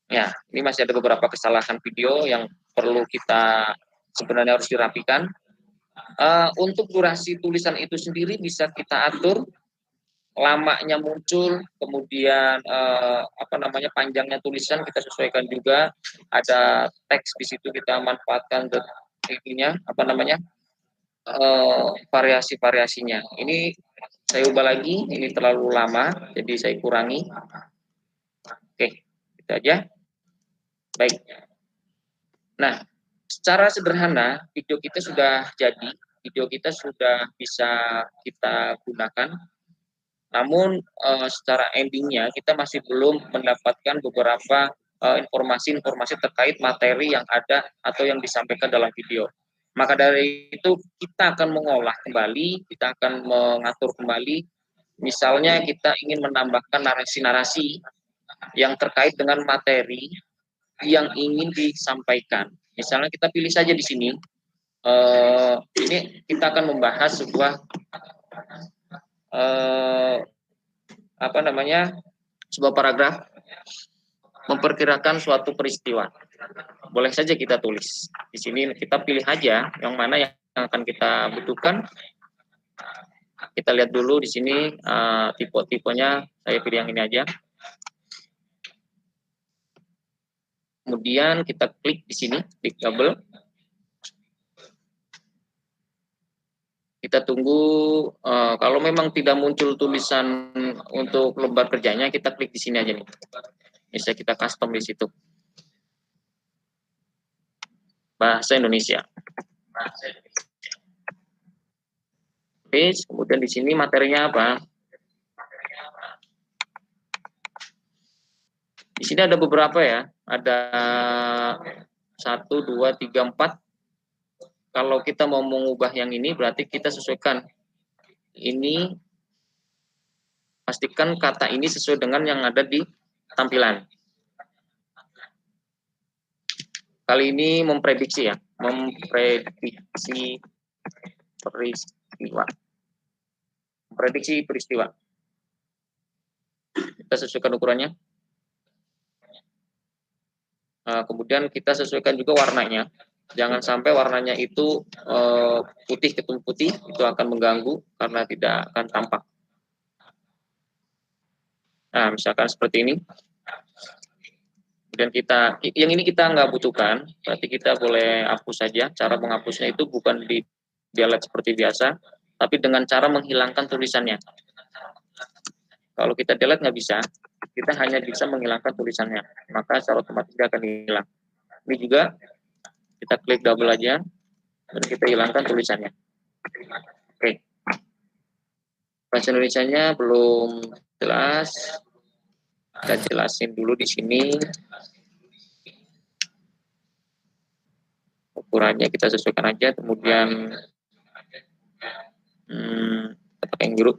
Ya, ini masih ada beberapa kesalahan video yang perlu kita sebenarnya harus dirapikan. Untuk durasi tulisan itu sendiri bisa kita atur, lamanya muncul, kemudian panjangnya tulisan kita sesuaikan juga. Ada teks di situ kita manfaatkan variasi-variasinya. Ini saya ubah lagi, ini terlalu lama, jadi saya kurangi. Oke, itu aja. Baik. Nah, secara sederhana video kita sudah jadi, video kita sudah bisa kita gunakan. Namun secara endingnya kita masih belum mendapatkan beberapa informasi-informasi terkait materi yang ada atau yang disampaikan dalam video. Maka dari itu kita akan mengolah kembali, kita akan mengatur kembali. Misalnya kita ingin menambahkan narasi-narasi yang terkait dengan materi yang ingin disampaikan. Misalnya kita pilih saja di sini, ini kita akan membahas sebuah sebuah paragraf memperkirakan suatu peristiwa. Boleh saja kita tulis. Di sini kita pilih aja yang mana yang akan kita butuhkan. Kita lihat dulu di sini tipe-tipenya, saya pilih yang ini aja. Kemudian kita klik di sini, klik double. Kita tunggu, kalau memang tidak muncul tulisan untuk lembar kerjanya, kita klik di sini aja nih. Bisa kita custom di situ. Bahasa Indonesia. Kemudian di sini materinya apa? Di sini ada beberapa ya. Ada 1, 2, 3, 4. Kalau kita mau mengubah yang ini, berarti kita sesuaikan. Ini, pastikan kata ini sesuai dengan yang ada di tampilan. Kali ini memprediksi ya, memprediksi peristiwa. Memprediksi peristiwa. Kita sesuaikan ukurannya. Kemudian kita sesuaikan juga warnanya. Jangan sampai warnanya itu putih ketemu putih, itu akan mengganggu karena tidak akan tampak. Nah, misalkan seperti ini. Kemudian yang ini kita nggak butuhkan, berarti kita boleh hapus saja. Cara menghapusnya itu bukan di delete seperti biasa, tapi dengan cara menghilangkan tulisannya. Kalau kita delete nggak bisa, kita hanya bisa menghilangkan tulisannya, maka secara otomatis dia akan hilang. Ini juga kita klik double aja dan kita hilangkan tulisannya. Oke. Bahasa Indonesianya belum jelas. Kita jelasin dulu di sini. Ukurannya kita sesuaikan aja, kemudian kita pakai yang biru.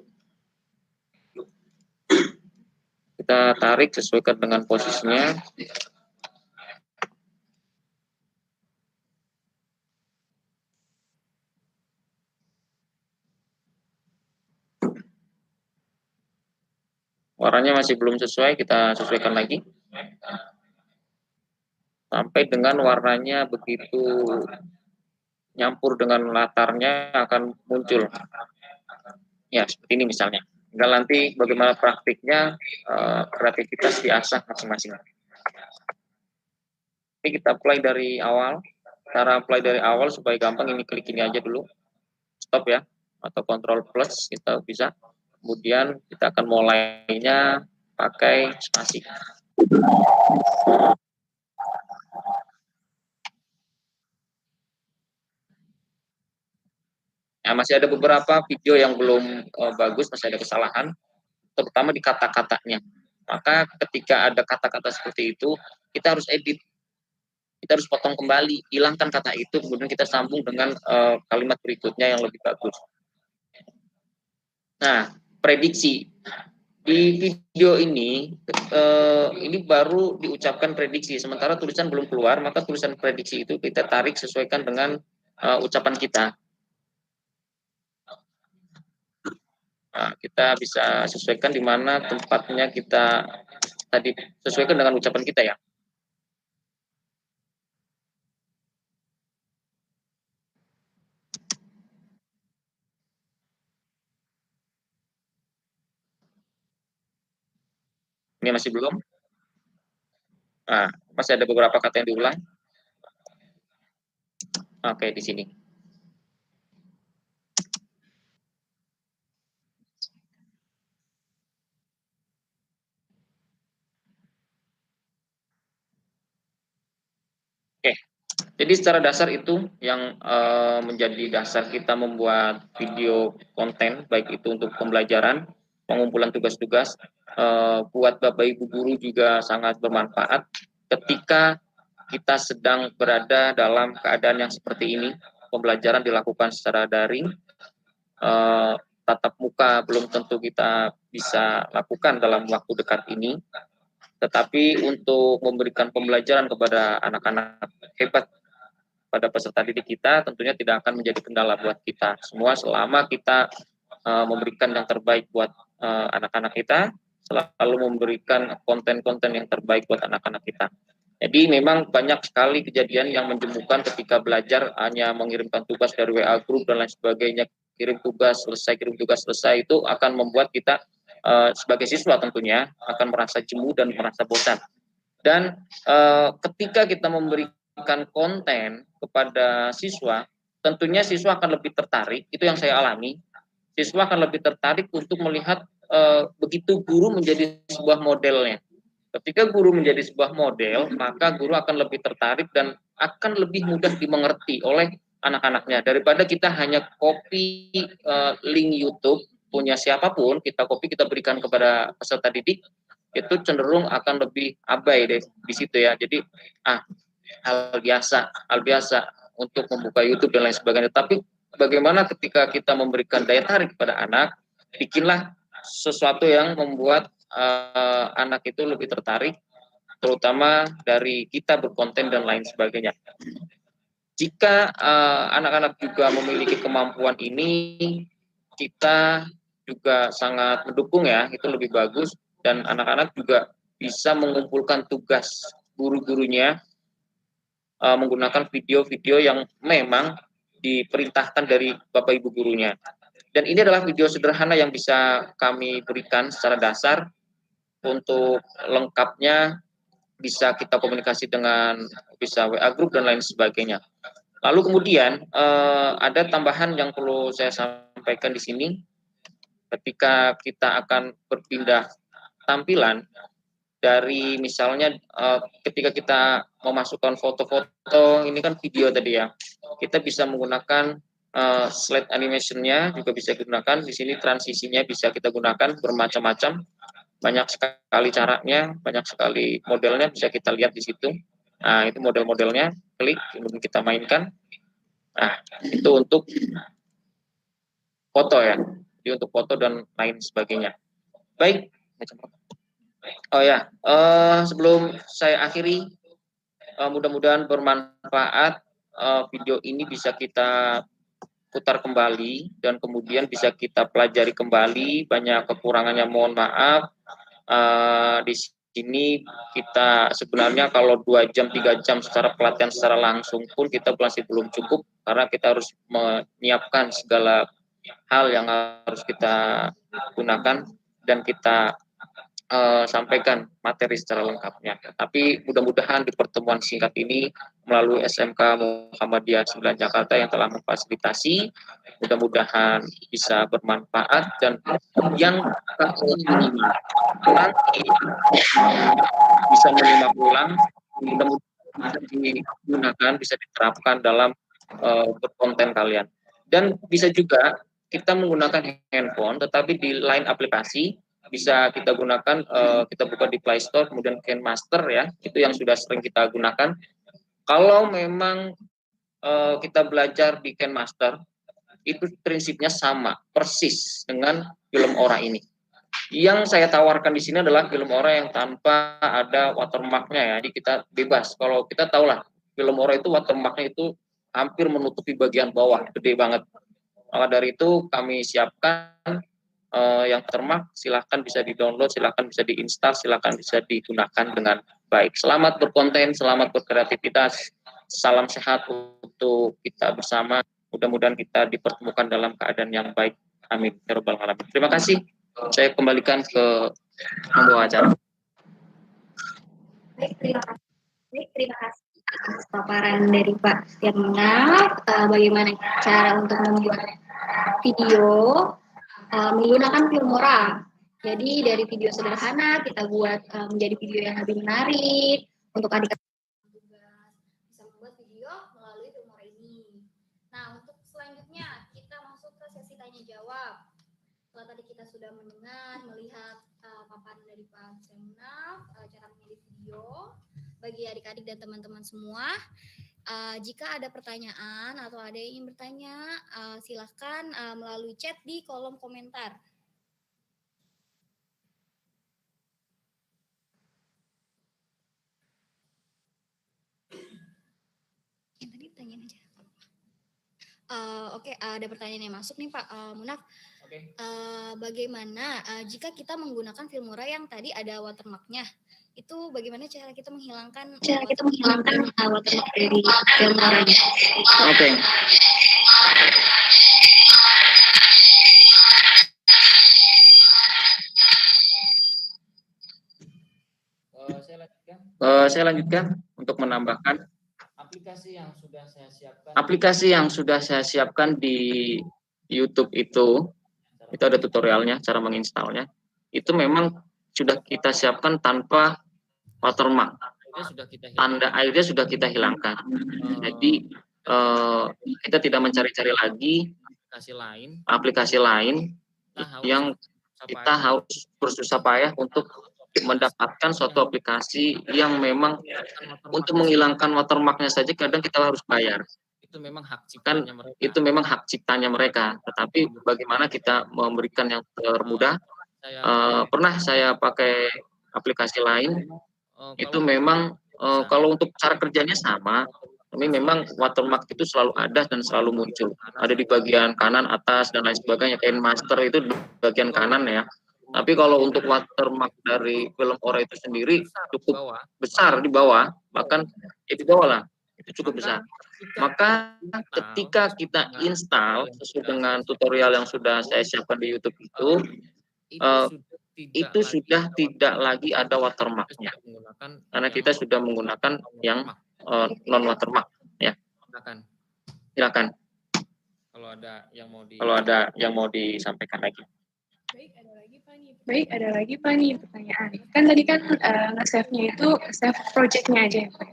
Kita tarik sesuaikan dengan posisinya. Warnanya masih belum sesuai, kita sesuaikan lagi. Sampai dengan warnanya begitu nyampur dengan latarnya akan muncul. Ya, seperti ini misalnya. Tinggal nanti bagaimana praktiknya, kreativitas diasah masing-masing. Ini kita apply dari awal. Cara apply dari awal supaya gampang, ini klik ini aja dulu. Stop ya, atau Ctrl plus kita bisa. Kemudian kita akan mulainya pakai spasi. Nah, masih ada beberapa video yang belum bagus, masih ada kesalahan, terutama di kata-katanya. Maka ketika ada kata-kata seperti itu, kita harus edit, kita harus potong kembali, hilangkan kata itu, kemudian kita sambung dengan kalimat berikutnya yang lebih bagus. Nah, prediksi di video ini baru diucapkan prediksi, sementara tulisan belum keluar, maka tulisan prediksi itu kita tarik sesuaikan dengan ucapan kita. Nah, kita bisa sesuaikan di mana tempatnya kita tadi sesuaikan dengan ucapan kita ya. Ini masih belum. Nah, masih ada beberapa kata yang diulang. Oke, di sini. Oke, jadi secara dasar itu yang menjadi dasar kita membuat video konten, baik itu untuk pembelajaran, pengumpulan tugas-tugas, buat Bapak Ibu guru juga sangat bermanfaat ketika kita sedang berada dalam keadaan yang seperti ini. Pembelajaran dilakukan secara daring, tatap muka belum tentu kita bisa lakukan dalam waktu dekat ini, tetapi untuk memberikan pembelajaran kepada anak-anak hebat pada peserta didik kita tentunya tidak akan menjadi kendala buat kita semua selama kita memberikan yang terbaik buat anak-anak kita, selalu memberikan konten-konten yang terbaik buat anak-anak kita. Jadi memang banyak sekali kejadian yang menjemukan ketika belajar hanya mengirimkan tugas dari WA group dan lain sebagainya, kirim tugas selesai itu akan membuat kita sebagai siswa tentunya akan merasa jemu dan merasa bosan. Dan ketika kita memberikan konten kepada siswa, tentunya siswa akan lebih tertarik, itu yang saya alami, siswa akan lebih tertarik untuk melihat begitu guru menjadi sebuah modelnya. Ketika guru menjadi sebuah model, maka guru akan lebih tertarik dan akan lebih mudah dimengerti oleh anak-anaknya daripada kita hanya copy link YouTube punya siapapun, kita copy, kita berikan kepada peserta didik, itu cenderung akan lebih abai deh di situ ya. Jadi hal biasa untuk membuka YouTube dan lain sebagainya. Tapi bagaimana ketika kita memberikan daya tarik kepada anak, bikinlah sesuatu yang membuat anak itu lebih tertarik, terutama dari kita berkonten dan lain sebagainya. Jika anak-anak juga memiliki kemampuan ini, kita juga sangat mendukung ya, itu lebih bagus, dan anak-anak juga bisa mengumpulkan tugas guru-gurunya menggunakan video-video yang memang diperintahkan dari Bapak Ibu gurunya. Dan ini adalah video sederhana yang bisa kami berikan secara dasar. Untuk lengkapnya bisa kita komunikasi dengan bisa WA group dan lain sebagainya. Lalu kemudian ada tambahan yang perlu saya sampaikan di sini. Ketika kita akan berpindah tampilan dari misalnya ketika kita memasukkan foto-foto, ini kan video tadi ya, kita bisa menggunakan slide animation-nya juga bisa digunakan. Di sini transisinya bisa kita gunakan bermacam-macam. Banyak sekali caranya, banyak sekali modelnya, bisa kita lihat di situ. Nah, itu model-modelnya, klik, kemudian kita mainkan. Nah, itu untuk foto ya, jadi untuk foto dan lain sebagainya. Baik, oh ya, sebelum saya akhiri, mudah-mudahan bermanfaat. Video ini bisa kita putar kembali dan kemudian bisa kita pelajari kembali. Banyak kekurangannya, mohon maaf. Di sini kita sebenarnya kalau 2 jam 3 jam secara pelatihan secara langsung pun kita masih belum cukup, karena kita harus menyiapkan segala hal yang harus kita gunakan dan kita sampaikan materi secara lengkapnya. Tapi mudah-mudahan di pertemuan singkat ini melalui SMK Muhammadiyah 9 Jakarta yang telah memfasilitasi, mudah-mudahan bisa bermanfaat, dan yang ini nanti bisa menyimak ulang, mudah-mudahan bisa digunakan, bisa diterapkan dalam berkonten kalian. Dan bisa juga kita menggunakan handphone, tetapi di lain aplikasi bisa kita gunakan, kita buka di Play Store, kemudian KineMaster ya, itu yang sudah sering kita gunakan. Kalau memang kita belajar di KineMaster, itu prinsipnya sama, persis dengan film Ora ini. Yang saya tawarkan di sini adalah film Ora yang tanpa ada watermarknya ya, jadi kita bebas. Kalau kita tahulah film Ora itu watermarknya itu hampir menutupi bagian bawah, gede banget. Maka dari itu kami siapkan yang watermark, silahkan bisa di-download, silahkan bisa di-install, silahkan bisa digunakan dengan baik. Selamat berkonten, selamat berkreativitas, salam sehat untuk kita bersama. Mudah-mudahan kita dipertemukan dalam keadaan yang baik. Amin. Ya Rabbal Alamin. Terima kasih. Saya kembalikan ke membawa acara.
Baik, terima kasih atas paparan dari Pak Firman, bagaimana cara untuk membuat video menggunakan Filmora. Jadi dari video sederhana kita buat menjadi video yang lebih menarik untuk adik-adik bisa membuat video melalui Filmora ini. Nah, untuk selanjutnya kita masuk ke sesi tanya jawab. Setelah tadi kita sudah mendengar, melihat paparan dari Pak Firman, cara menjadi video bagi adik-adik dan teman-teman semua. Jika ada pertanyaan atau ada yang ingin bertanya, silahkan melalui chat di kolom komentar. Yang tadi tanyain aja. Oke, ada pertanyaan yang masuk nih Pak Munaf. Bagaimana jika kita menggunakan Filmora yang tadi ada watermarknya? Itu bagaimana cara kita menghilangkan watermark dari Filmora-nya?
Oke. Saya lanjutkan untuk menambahkan aplikasi yang sudah saya siapkan di YouTube itu ada tutorialnya cara menginstalnya. Itu memang sudah kita siapkan tanpa watermark. Tanda airnya sudah kita hilangkan. Jadi kita tidak mencari-cari lagi aplikasi lain yang kita harus bersusah payah untuk mendapatkan suatu aplikasi yang memang untuk menghilangkan watermarknya saja kadang kita harus bayar. Itu memang hak ciptanya mereka. Tetapi bagaimana kita memberikan yang termudah? Pernah saya pakai aplikasi lain. Itu memang kalau untuk cara kerjanya sama. Ini memang watermark itu selalu ada dan selalu muncul. Ada di bagian kanan, atas dan lain sebagainya. KineMaster itu di bagian kanan ya. Tapi kalau untuk watermark dari film Ora itu sendiri cukup besar di bawah, bahkan di bawah lah, itu cukup besar. Maka ketika kita install sesuai dengan tutorial yang sudah saya siapkan di YouTube itu sudah tidak lagi ada watermarknya, karena kita sudah menggunakan yang non watermark. Ya, silakan. Kalau ada yang mau disampaikan lagi.
Baik, ada lagi Pak nih pertanyaan. Kan tadi kan nge-save-nya itu save project-nya aja ya Pak.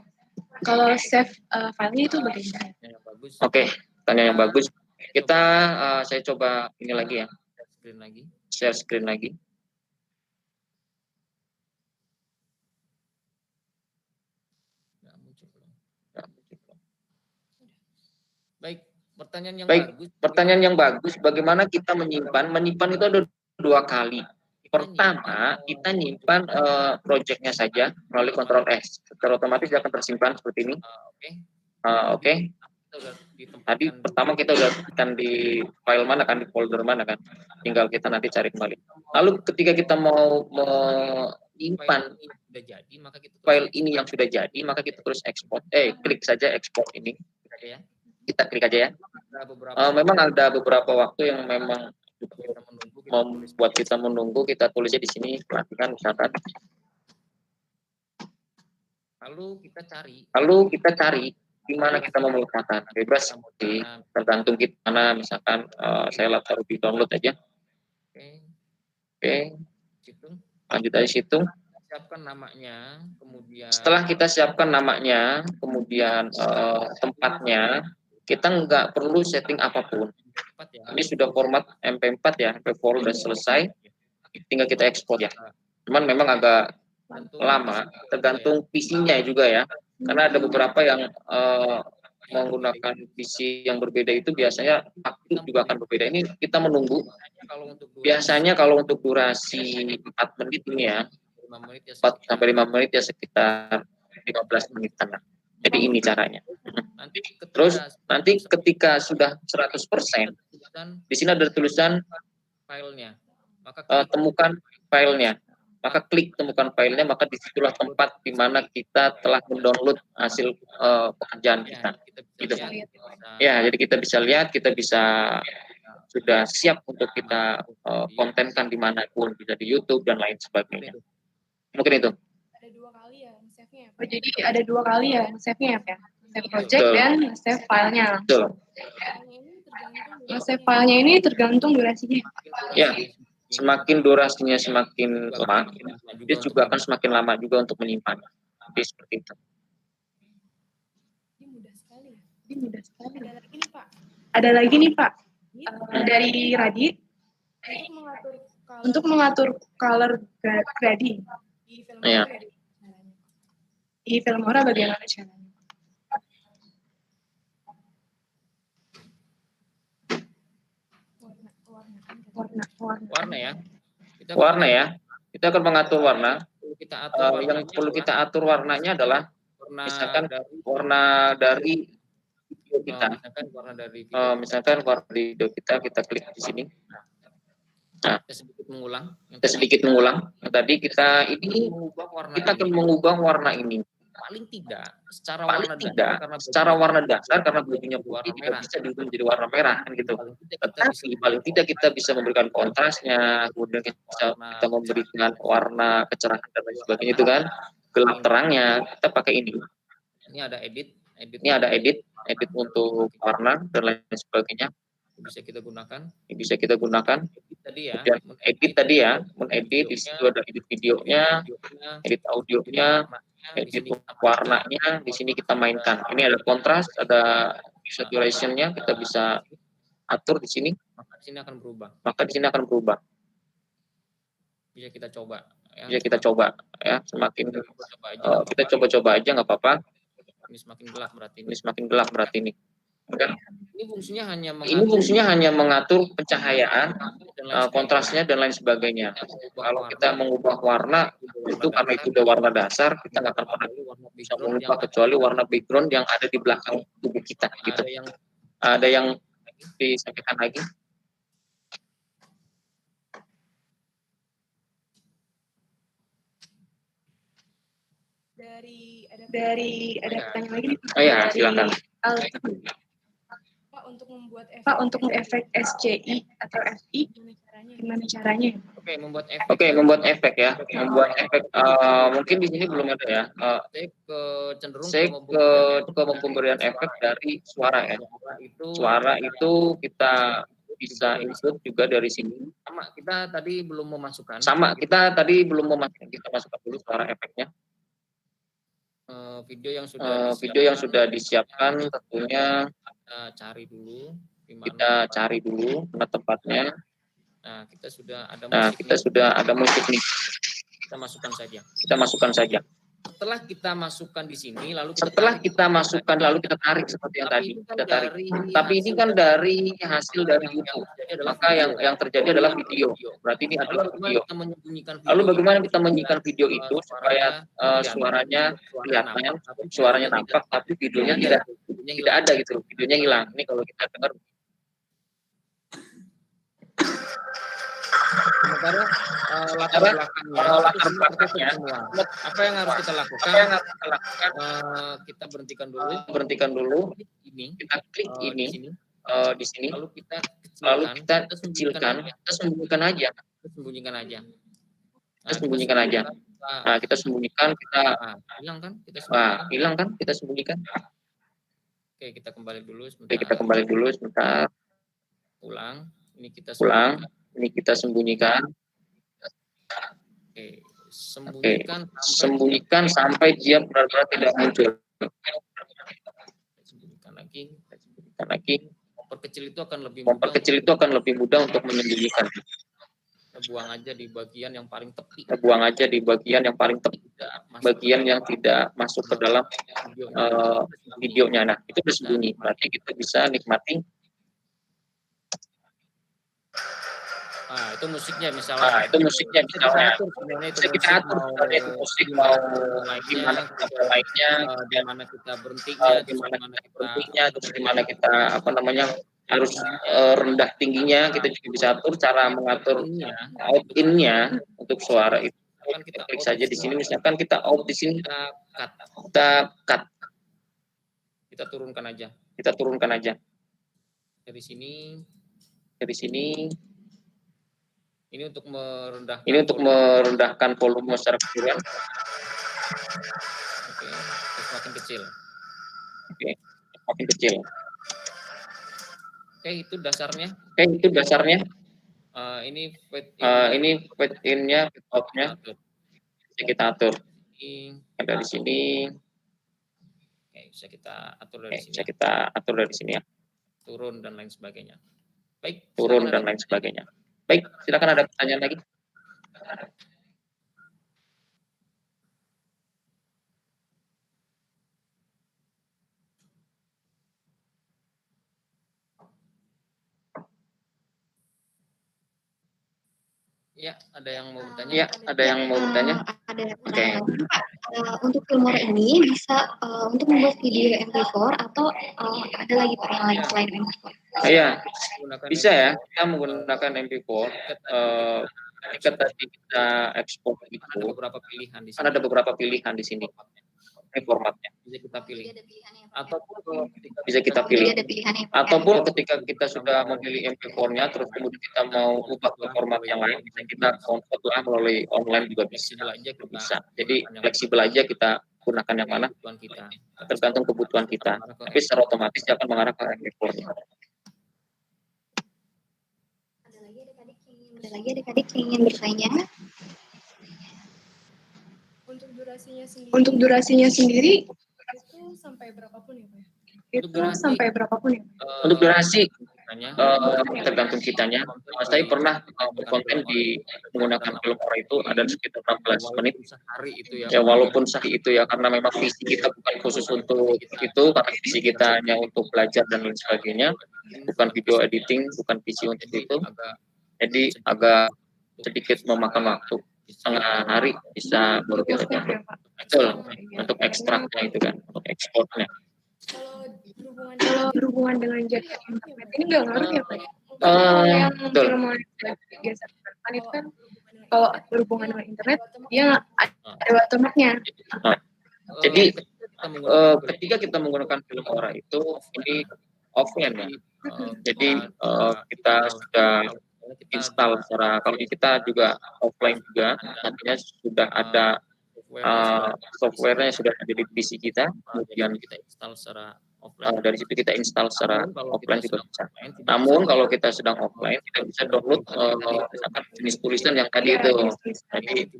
Kalau save filenya itu bagaimana?
Oke, pertanyaan yang bagus. Saya coba ini lagi ya. Share screen lagi. Baik, pertanyaan yang bagus. Bagaimana kita menyimpan? Menyimpan itu ada dua kali. Pertama, kita nyimpan project-nya saja melalui Ctrl S. Secara otomatis dia akan tersimpan seperti ini. Oke. Tadi pertama kita udah tekan di file mana kan, di folder mana kan. Tinggal kita nanti cari kembali. Lalu ketika kita mau menyimpan file ini yang sudah jadi, maka kita terus ekspor. Klik saja ekspor ini. Kita klik aja ya. Memang ada beberapa waktu yang memang membuat kita menunggu. Kita tulisnya di sini, perhatikan misalkan. Lalu kita cari di mana kita mau meletakkan. Bebas tergantung kita mana, misalkan saya taruh di download aja. Oke. Lanjut aja situ. Setelah kita siapkan namanya, kemudian tempatnya, kita nggak perlu setting apapun. Ini sudah format MP4 ya, MP4 udah selesai, tinggal kita ekspor ya. Cuman memang agak lama, tergantung PC-nya juga ya. Karena ada beberapa yang menggunakan PC yang berbeda itu biasanya waktu juga akan berbeda. Ini kita menunggu. Biasanya kalau untuk durasi 4 menit ini ya, 4 sampai 5 menit ya sekitar 15 menitan lah. Jadi ini caranya. Terus nanti ketika sudah 100%, di sini ada tulisan
filenya.
temukan filenya. Maka klik temukan filenya, maka disitulah tempat di mana kita telah mendownload hasil pekerjaan kita. Gitu. Ya, jadi kita bisa lihat, kita bisa sudah siap untuk kita kontenkan dimanapun, bisa di YouTube dan lain sebagainya. Mungkin itu.
Ada 2 kali ya save-nya. Oh, jadi ada 2 kali ya save-nya ya? Save project dan save filenya.
Betul.
Save filenya ini tergantung durasinya.
Ya, semakin durasinya semakin lama, dia juga akan semakin lama juga untuk menyimpan. Jadi seperti itu.
Ini mudah sekali ya. Ini mudah sekali. Ada lagi nih Pak. Ada lagi nih Pak. Dari Radit untuk mengatur color grading di Filmora.
Ya.
Di Filmora bagaimana caranya?
Warna ya.
Warna ya. Kita akan mengatur warna.
Kita atur
yang perlu kita atur warnanya adalah misalkan warna dari video kita. Misalkan warna video kita klik di sini. Nah, kita sedikit mengulang. Nah, tadi kita akan mengubah warna ini.
Paling tidak
secara warna dasar karena bajunya putih tidak bisa diubah menjadi warna merah kan gitu. Tetapi paling tidak kita bisa memberikan kontrasnya, kemudian kita memberikan warna kecerahan dan lain sebagainya itu kan, gelap terangnya kita pakai ini.
Ini ada edit
untuk warna dan lain sebagainya.
Bisa kita
gunakan. Edit tadi ya, mengedit di situ ada edit videonya, edit audionya, edit warnanya, di sini kita mainkan. Ini ada kontras, ada saturation-nya, kita bisa atur di sini.
Maka di
sini akan berubah.
Bisa kita coba
ya. Semakin kita coba-coba aja nggak apa-apa.
Ini semakin
gelap berarti ini.
Ini
fungsinya hanya mengatur pencahayaan, kontrasnya dan lain sebagainya. Kalau kita mengubah warna itu karena itu udah warna dasar, kita nggak akan pernah bisa mengubah kecuali warna background yang ada di belakang tubuh kita. Gitu. Ada yang disampaikan lagi?
Ada pertanyaan lagi nih.
Oh ya, silakan.
Pak, untuk efek SCI atau FI gimana caranya?
Oke, membuat efek ya. Membuat efek mungkin di sini belum ada ya. Saya ke pemberian efek dari suara ya. Suara itu kita bisa insert juga dari sini.
Kita tadi belum memasukkan.
Kita masukkan dulu suara efeknya.
Video yang sudah
disiapkan tentunya kita cari dulu mana tempatnya.
Nah, kita
sudah ada musik nih.
Kita masukkan saja.
Setelah kita masukkan di sini, lalu kita tarik seperti yang tadi kita tarik. Tapi ini kan dari hasil dari YouTube. Maka yang terjadi adalah video. Berarti ini adalah video. Lalu bagaimana kita menyiapkan video itu supaya suaranya kelihatan, suaranya nampak, tapi videonya tidak ada gitu. Videonya hilang. Ini kalau kita dengar.
Sementara latar belakangnya apa yang harus kita lakukan? Kita berhentikan dulu. Kita klik ini di sini. Lalu kita kecilkan. Kita sembunyikan aja. Nah, kita sembunyikan. Hilang kan? Kita sembunyikan. Oke, kita kembali dulu
sebentar.
Ulang.
Ini kita sembunyikan.
Oke,
sembunyikan sampai dia benar-benar tidak muncul.
Sembunyikan lagi.
lagi.
Memperkecil itu akan lebih mudah.
Memperkecil itu akan lebih mudah untuk menyembunyikan.
Buang aja di bagian yang paling tepi.
Buang aja di bagian yang paling tepi. Bagian yang tidak masuk ke dalam videonya. Nah, itu bersembunyi. Berarti kita bisa nikmati.
Nah, itu musiknya misalnya.
Bisa kita atur sebenarnya itu musik mau gimana kita naiknya,
di mana kita berhentinya,
di mana kita harus rendah tingginya, kita juga bisa atur cara mengatur out in-nya untuk suara itu. Kita klik saja di sini, misalkan kita out di sini, kita cut.
Kita turunkan aja. Dari sini. Ini untuk merendahkan
volume secara keseluruhan.
Oke, semakin kecil. Oke, itu dasarnya. Ini
fade in-nya, fade out-nya bisa kita atur. Ada di sini.
Oke, bisa kita atur dari sini.
Ya.
Turun dan lain sebagainya.
Baik, silakan ada pertanyaan lagi.
Ya, ada yang mau bertanya?
Oke.
Untuk Filmora ini bisa untuk membuat video MP4 atau ada lagi Pak yang lain selain MP4?
Iya, bisa ya. Kita menggunakan MP4. Ketika tadi kita ekspor itu, ada beberapa pilihan di sini. Formatnya
bisa kita pilih.
Ataupun ketika kita sudah memilih MP4-nya, terus kemudian kita mau ubah ke format yang lain, bisa kita convert lah melalui online juga bisa. Jadi fleksibel aja kita gunakan yang mana, tergantung kebutuhan kita. Tapi secara otomatis dia akan mengarah ke MP4-nya.
Ada lagi adik-adik yang ingin bertanya?
Untuk durasinya sendiri itu sampai berapapun ya Pak?
Untuk durasi tergantung kitanya. Saya pernah berkonten di menggunakan Filmora itu ada sekitar 16 menit. Ya walaupun sehari itu ya, karena memang visi kita bukan khusus untuk itu, karena visi kita hanya untuk belajar dan lain sebagainya, bukan video editing, bukan visi untuk itu. Jadi agak sedikit memakan waktu. Setengah hari bisa baru kita upload. Betul, untuk ekstraknya itu kan, untuk ekspornya.
Kalau berhubungan dengan jaringan internet ini nggak ngaruh ya Pak? Yang
Betul.
Biasa kan itu kan kalau berhubungan dengan internet dia ada watermarknya.
Jadi ketika kita menggunakan Filmora itu ini offline ya. Jadi kita sudah install secara, kalau kita juga offline juga, artinya sudah ada softwarenya sudah ada di PC kita, kemudian
kita install secara
dari situ kita install secara offline juga bisa. Namun kalau kita sedang offline, kita bisa download misalkan jenis tulisan yang tadi itu. Jadi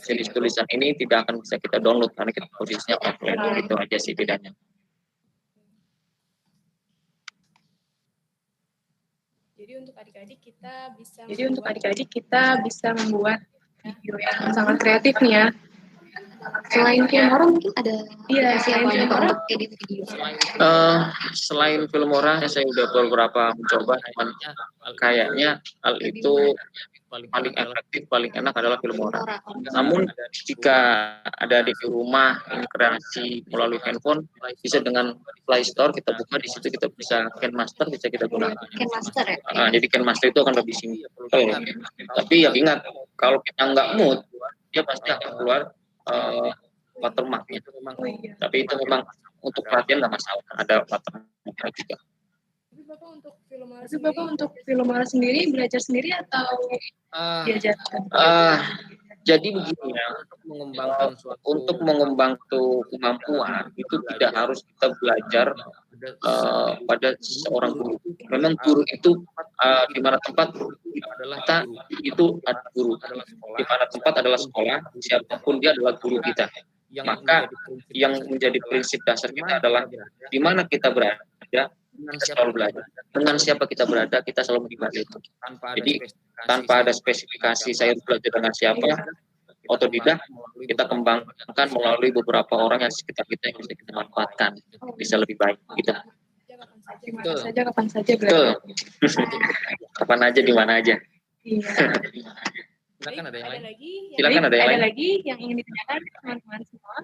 jenis tulisan ini tidak akan bisa kita download karena kita posisinya offline. Itu aja sih bedanya.
Jadi untuk adik-adik kita bisa membuat video yang sangat kreatif nih ya.
Selain Filmora mungkin ada
selain Filmora
untuk edit video.
Selain Filmora saya udah beberapa mencoba, cuman kayaknya hal itu paling efektif, paling enak adalah Filmora. Namun jika ada di rumah ini kreasi melalui handphone, bisa dengan Play Store kita buka, di situ kita bisa KenMaster bisa kita gunakan.
KenMaster ya?
Jadi KenMaster itu akan lebih simpel. Tapi ya ingat, kalau kita nggak mood, dia pasti akan keluar watermark-nya. Tapi itu memang untuk perhatian nggak masalah, ada watermark juga.
Tapi Bapak untuk Filmora sendiri belajar sendiri atau diajarkan?
Jadi begini ya, untuk mengembangkan kemampuan itu tidak harus kita belajar pada seorang guru. Memang guru itu di mana tempat kita itu ada guru. Di mana tempat adalah sekolah, siapapun dia adalah guru kita. Maka yang menjadi prinsip dasar kita adalah di mana kita berada,
Dengan
kita
siapa
selalu belajar. Dengan siapa kita berada, kita selalu dibatasi. Jadi tanpa ada spesifikasi saya belajar dengan siapa, otodidak kita kembangkan melalui beberapa orang yang di sekitar kita yang bisa kita manfaatkan, bisa lebih baik. Gitu.
Betul.
Kapan saja
Betul. Kapan aja, di mana aja.
Silakan ada yang lain.
Silakan ada yang lain.
lagi yang ingin ditanyakan teman-teman semua.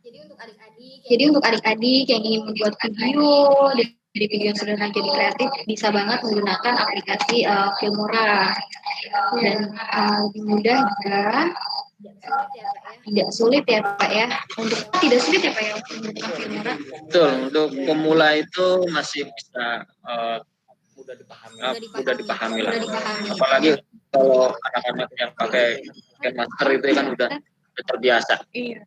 Jadi untuk adik-adik
yang ingin membuat video, dari video yang sederhana jadi kreatif, bisa banget menggunakan aplikasi Filmora. Dan lebih mudah juga, tidak sulit ya Pak ya. Tidak sulit ya Pak ya untuk menggunakan Filmora.
Betul, untuk pemula itu masih bisa
Mudah dipahami.
mudah dipahami lah.
Mudah dipahami.
Apalagi kalau anak-anak yang pakai master itu kan udah terbiasa.
Iya.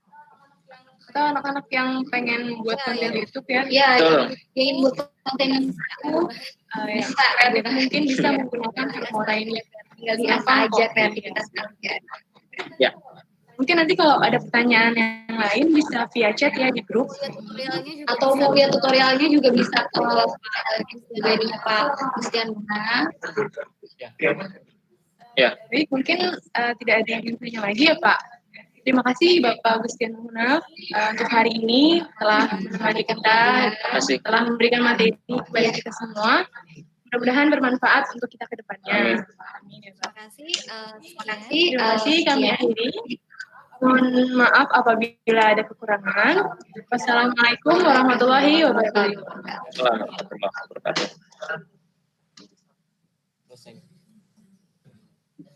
Atau anak-anak yang pengen buat konten YouTube ya.
Ya,
Betul.
yang ingin buat konten itu bisa kreatif, mungkin bisa menggunakan Filmora ini. Tinggal diasah aja kreativitas kalian.
Ya.
Mungkin nanti kalau ada pertanyaan yang lain bisa via chat ya di grup.
Atau mau lihat tutorialnya juga bisa dari Pak Gustian Munaf.
Ya.
Baik, mungkin tidak ada yang ingin tanya lagi ya Pak. Terima kasih Bapak Gustian Munaf untuk hari ini telah menemani kita, telah memberikan materi kepada kita semua. Mudah-mudahan bermanfaat untuk kita ke depannya. Amin ya Pak.
Terima
Terima kasih kami akhiri. Mohon maaf apabila ada kekurangan. Wassalamualaikum warahmatullahi wabarakatuh.
Warahmatullahi wabarakatuh.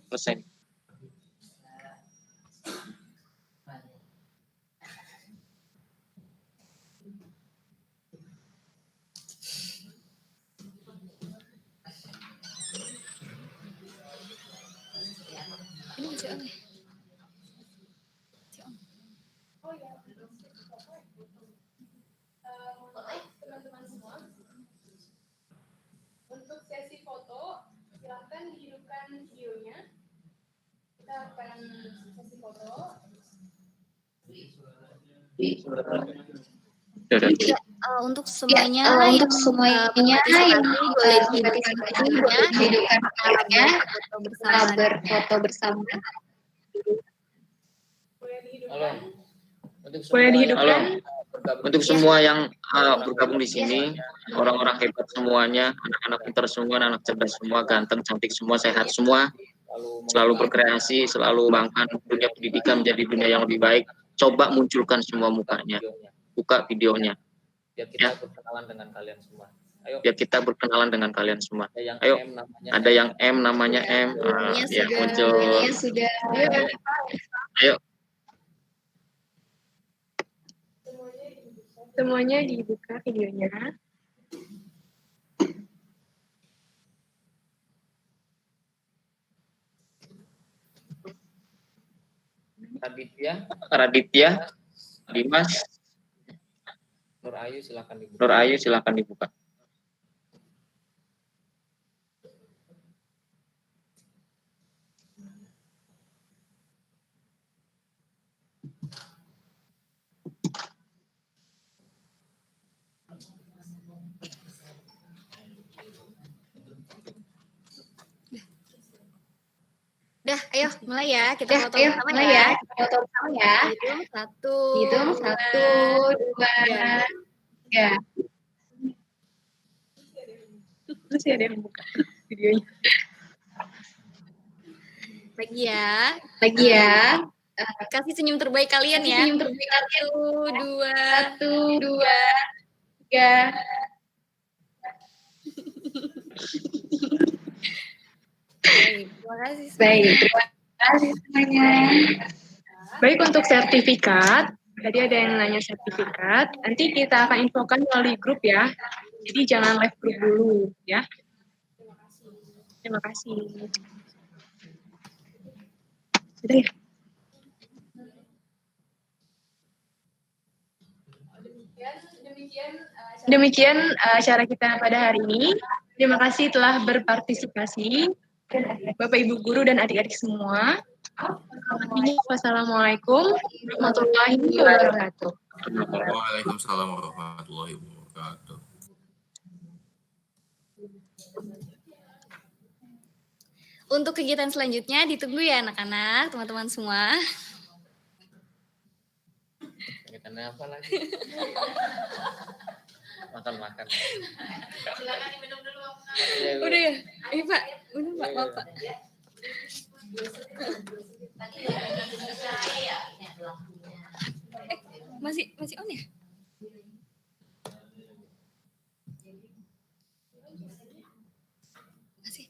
Selesai.
Teman-teman semua, untuk sesi foto, silahkan dihidupkan videonya. Kita akan sesi foto.
untuk semuanya
Untuk semuanya yang
boleh
partisipasi boleh dihidupkan kameranya, berfoto bersama.
Halo.
Boleh dihidupkan.
Untuk semua yang bergabung di sini, orang-orang hebat semuanya, anak-anak pintar semua, anak cerdas semua, ganteng, cantik semua, sehat semua, selalu berkreasi, selalu bangkan dunia pendidikan menjadi dunia yang lebih baik. Coba munculkan semua mukanya, buka videonya.
Biar kita berkenalan dengan kalian semua. Ayo.
Biar kita berkenalan dengan kalian semua.
Ada yang
Ayo.
M namanya.
Ada yang M namanya M, ya muncul.
Sudah.
Ayo.
Semuanya dibuka videonya.
Raditya,
Dimas,
Nur Ayu silakan dibuka.
Nur Ayu silakan dibuka.
Udah, ayo mulai ya. Kita foto
Ayo,
bersama
mulai
ya.
Kita foto bersama ya.
Hitung 1,
Hitung 1, 2, 3.
Terus ya ada yang buka videonya.
Lagi ya.
Lagi ya.
Kasih senyum terbaik kalian ya.
Senyum terbaik kalian.
1, 2.
1, 2, 3.
Baik, terima kasih.
Baik, terima kasih semuanya.
Baik, untuk sertifikat, tadi ada yang nanya sertifikat, nanti kita akan infokan melalui grup ya. Jadi jangan live grup dulu ya. Terima kasih. Sudah ya? Demikian acara kita pada hari ini. Terima kasih telah berpartisipasi. Bapak, Ibu Guru, dan adik-adik semua. Wassalamualaikum warahmatullahi wabarakatuh.
Waalaikumsalam warahmatullahi wabarakatuh.
Untuk kegiatan selanjutnya ditunggu ya anak-anak, teman-teman semua.
Kegiatannya apa lagi? Makan-makan.
Silakan diminum dulu.
Udah ya? Pak, udah Pak, maaf Pak. Masih on ya? Masih.